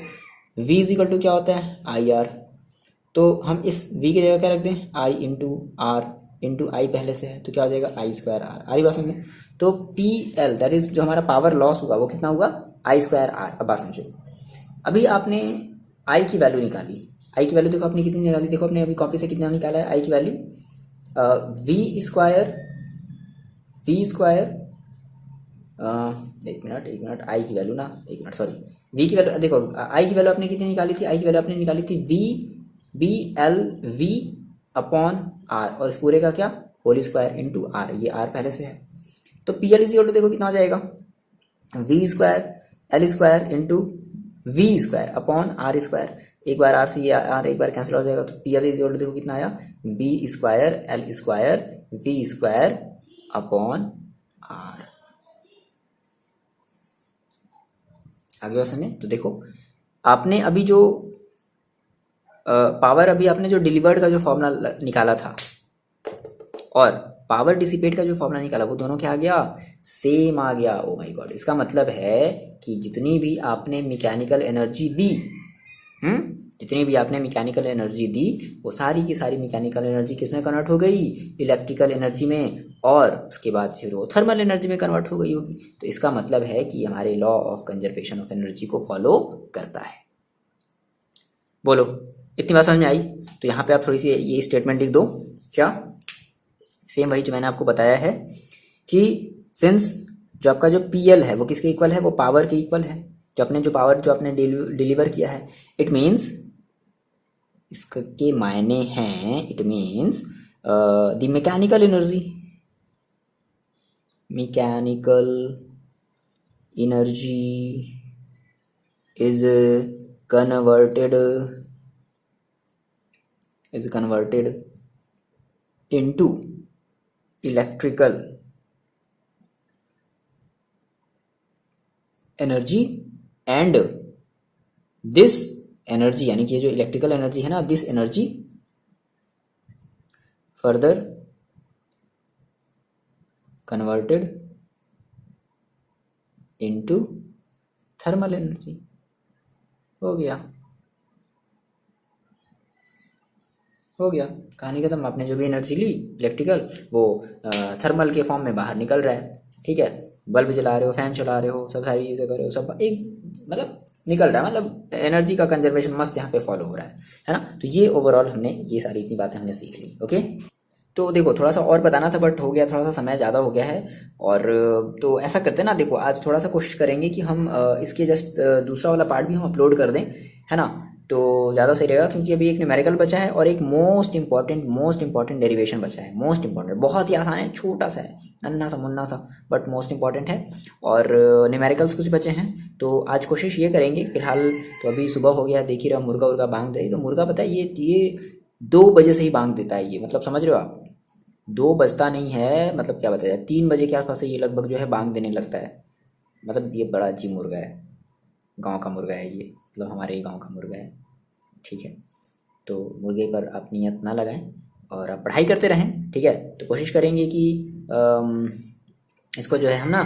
V इज इक्वल टू क्या होता है, आई आर। तो हम इस V की जगह क्या रख दें, आई इंटू आर इंटू आई पहले से है, तो क्या हो जाएगा आई स्क्वायर आर। आ रही बात समझ में? तो पी एल दैट इज जो हमारा पावर लॉस होगा वो कितना होगा, आई स्क्वायर आर। अब बात समझो, अभी आपने आई की वैल्यू निकाली, आई की वैल्यू देखो आपने कितनी निकाली, देखो आपने अभी कॉपी से कितना निकाला है आई की वैल्यू, वी स्क्वायर एक मिनट आई की वैल्यू ना, एक मिनट सॉरी, वी की वैल्यू देखो, आई की वैल्यू आपने कितनी निकाली थी, आई की वैल्यू आपने निकाली थी V B L V upon R, और इस पूरे का क्या, होल स्क्वायर इंटू आर, ये आर पहले से है। तो P L is equal to देखो कितना हो जाएगा, V square L square into V square upon R square, एक बार आर से ये आर एक बार कैंसिल हो जाएगा, तो P L is equal to देखो कितना आया, B square L square V square upon R. आगे बात समझे? तो देखो आपने अभी जो पावर अभी आपने जो डिलीवर्ड का जो फॉर्मूला निकाला था और पावर डिसिपेट का जो फॉर्मूला निकाला वो दोनों क्या आ गया, सेम आ गया। ओ माय गॉड, इसका मतलब है कि जितनी भी आपने मैकेनिकल एनर्जी दी, जितनी भी आपने मैकेनिकल एनर्जी दी वो सारी की सारी मैकेनिकल एनर्जी किस में कन्वर्ट हो गई, इलेक्ट्रिकल एनर्जी में, और उसके बाद फिर वो थर्मल एनर्जी में कन्वर्ट हो गई होगी। तो इसका मतलब है कि हमारे law of conservation of energy को फॉलो करता है। बोलो, इतनी बात समझ में आई? तो यहाँ पे आप थोड़ी सी ये स्टेटमेंट लिख दो। क्या? सेम वही जो मैंने आपको बताया है कि सिंस जो आपका जो PL है वो किसके इक्वल है, वो पावर के इक्वल है। जो आपने डिलीवर किया है, इट मीन्स, इसके मायने हैं, it means the mechanical energy is converted into electrical energy, and this energy, यानी कि ये जो इलेक्ट्रिकल एनर्जी है ना, this energy further converted into thermal energy. हो गया कहानी खत्म। आपने जो भी एनर्जी ली इलेक्ट्रिकल, वो थर्मल के फॉर्म में बाहर निकल रहा है। ठीक है, बल्ब जला रहे हो, फैन चला रहे हो, सब सारी चीज़ें कर रहे हो, सब एक मतलब निकल रहा है, मतलब एनर्जी का कंजर्वेशन मस्त यहाँ पे फॉलो हो रहा है ना। तो ये ओवरऑल हमने ये सारी इतनी बातें हमने सीख ली। ओके, तो देखो थोड़ा सा और बताना था बट हो गया, थोड़ा सा समय ज़्यादा हो गया है। और तो ऐसा करते हैं ना, देखो आज थोड़ा सा कोशिश करेंगे कि हम इसके जस्ट दूसरा वाला पार्ट भी हम अपलोड कर दें, है ना। तो ज़्यादा सही रहेगा, क्योंकि अभी एक न्यूमेरिकल बचा है और एक मोस्ट इंपॉर्टेंट डेरिवेशन बचा है। मोस्ट इंपॉर्टेंट, बहुत ही आसान है, छोटा सा है, नन्ना सा मुन्ना सा, बट मोस्ट इंपॉर्टेंट है। और न्यूमेरिकल्स कुछ बचे हैं, तो आज कोशिश ये करेंगे। फिलहाल तो अभी सुबह हो गया, देख ही रहा, मुर्गा उर्गा बांग दे, तो मुर्गा पता है ये 2 बजे से ही बांग देता है ये, मतलब समझ रहे हो आप, 2 बजता नहीं है, मतलब क्या बताया, 3 बजे के आसपास से ये लगभग जो है बांग देने लगता है। मतलब ये बड़ा अजीब मुर्गा है, गांव का मुर्गा है ये, मतलब हमारे ही गांव का मुर्गा है। ठीक है, तो मुर्गे पर आप नियत ना लगाएं और आप पढ़ाई करते रहें। ठीक है, तो कोशिश करेंगे कि इसको जो है हम ना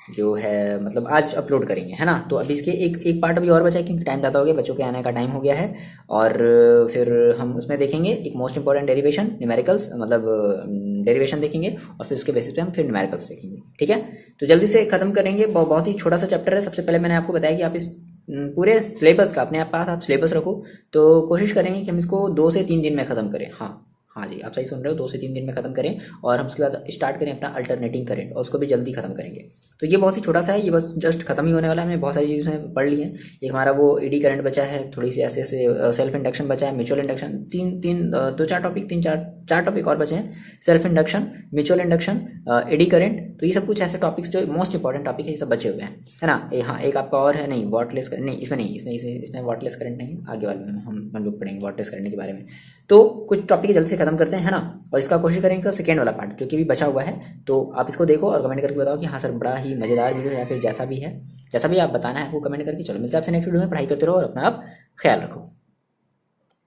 जो है मतलब आज अपलोड करेंगे, है ना। तो अभी इसके एक पार्ट अभी और बचा है, क्योंकि टाइम ज़्यादा हो गया, बच्चों के आने का टाइम हो गया है। और फिर हम उसमें देखेंगे एक मोस्ट इंपॉर्टेंट डेरिवेशन, न्यूमेरिकल्स, मतलब डेरिवेशन देखेंगे, और फिर उसके बेसिस पे हम फिर न्यूमेरिकल्स देखेंगे। ठीक है, तो जल्दी से ख़त्म करेंगे। बहुत ही छोटा सा चैप्टर है। सबसे पहले मैंने आपको बताया कि आप इस पूरे सिलेबस का अपने पास आप सिलेबस रखो, तो कोशिश करेंगे कि हम इसको 2 से 3 दिन में ख़त्म करें। हाँ जी, आप सही सुन रहे हो, 2 से 3 दिन में ख़त्म करें, और हम उसके बाद स्टार्ट करें अपना अल्टरनेटिंग करंट, और उसको भी जल्दी ख़त्म करेंगे। तो ये बहुत ही छोटा सा है, ये बस जस्ट खत्म ही होने वाला है। हमने बहुत सारी चीज़ें पढ़ ली हैं। एक हमारा वो एडी करंट बचा है, थोड़ी सी ऐसे सेल्फ इंडक्शन बचा है, म्यूचुअल इंडक्शन, 4 टॉपिक और बचे हैं। Self induction, mutual induction, eddy current, तो ये सब कुछ ऐसे टॉपिक्स जो मोस्ट इंपॉर्टेंट टॉपिक है, ये सब बचे हुए हैं, है ना। हाँ, एक आपका और है, नहीं वाटलेस करंट नहीं, इसमें नहीं, इसमें वाटलेस करंट नहीं है, आगे वाले में हम लोग पढ़ेंगे वाटलेस करंट के बारे में। तो कुछ टॉपिक जल्दी से खत्म करते हैं, है ना। और इसका कोशिश करेंगे तो सेकेंड वाला पार्ट जो कि भी बचा हुआ है, तो आप इसको देखो और कमेंट करके बताओ कि हाँ सर बड़ा ही मज़ेदार वीडियो है, या फिर जैसा भी है, जैसा भी आप बताना है वो कमेंट करके। चलो मिलते हैं आपसे नेक्स्ट वीडियो में। पढ़ाई करते रहो और अपना आप ख्याल रखो।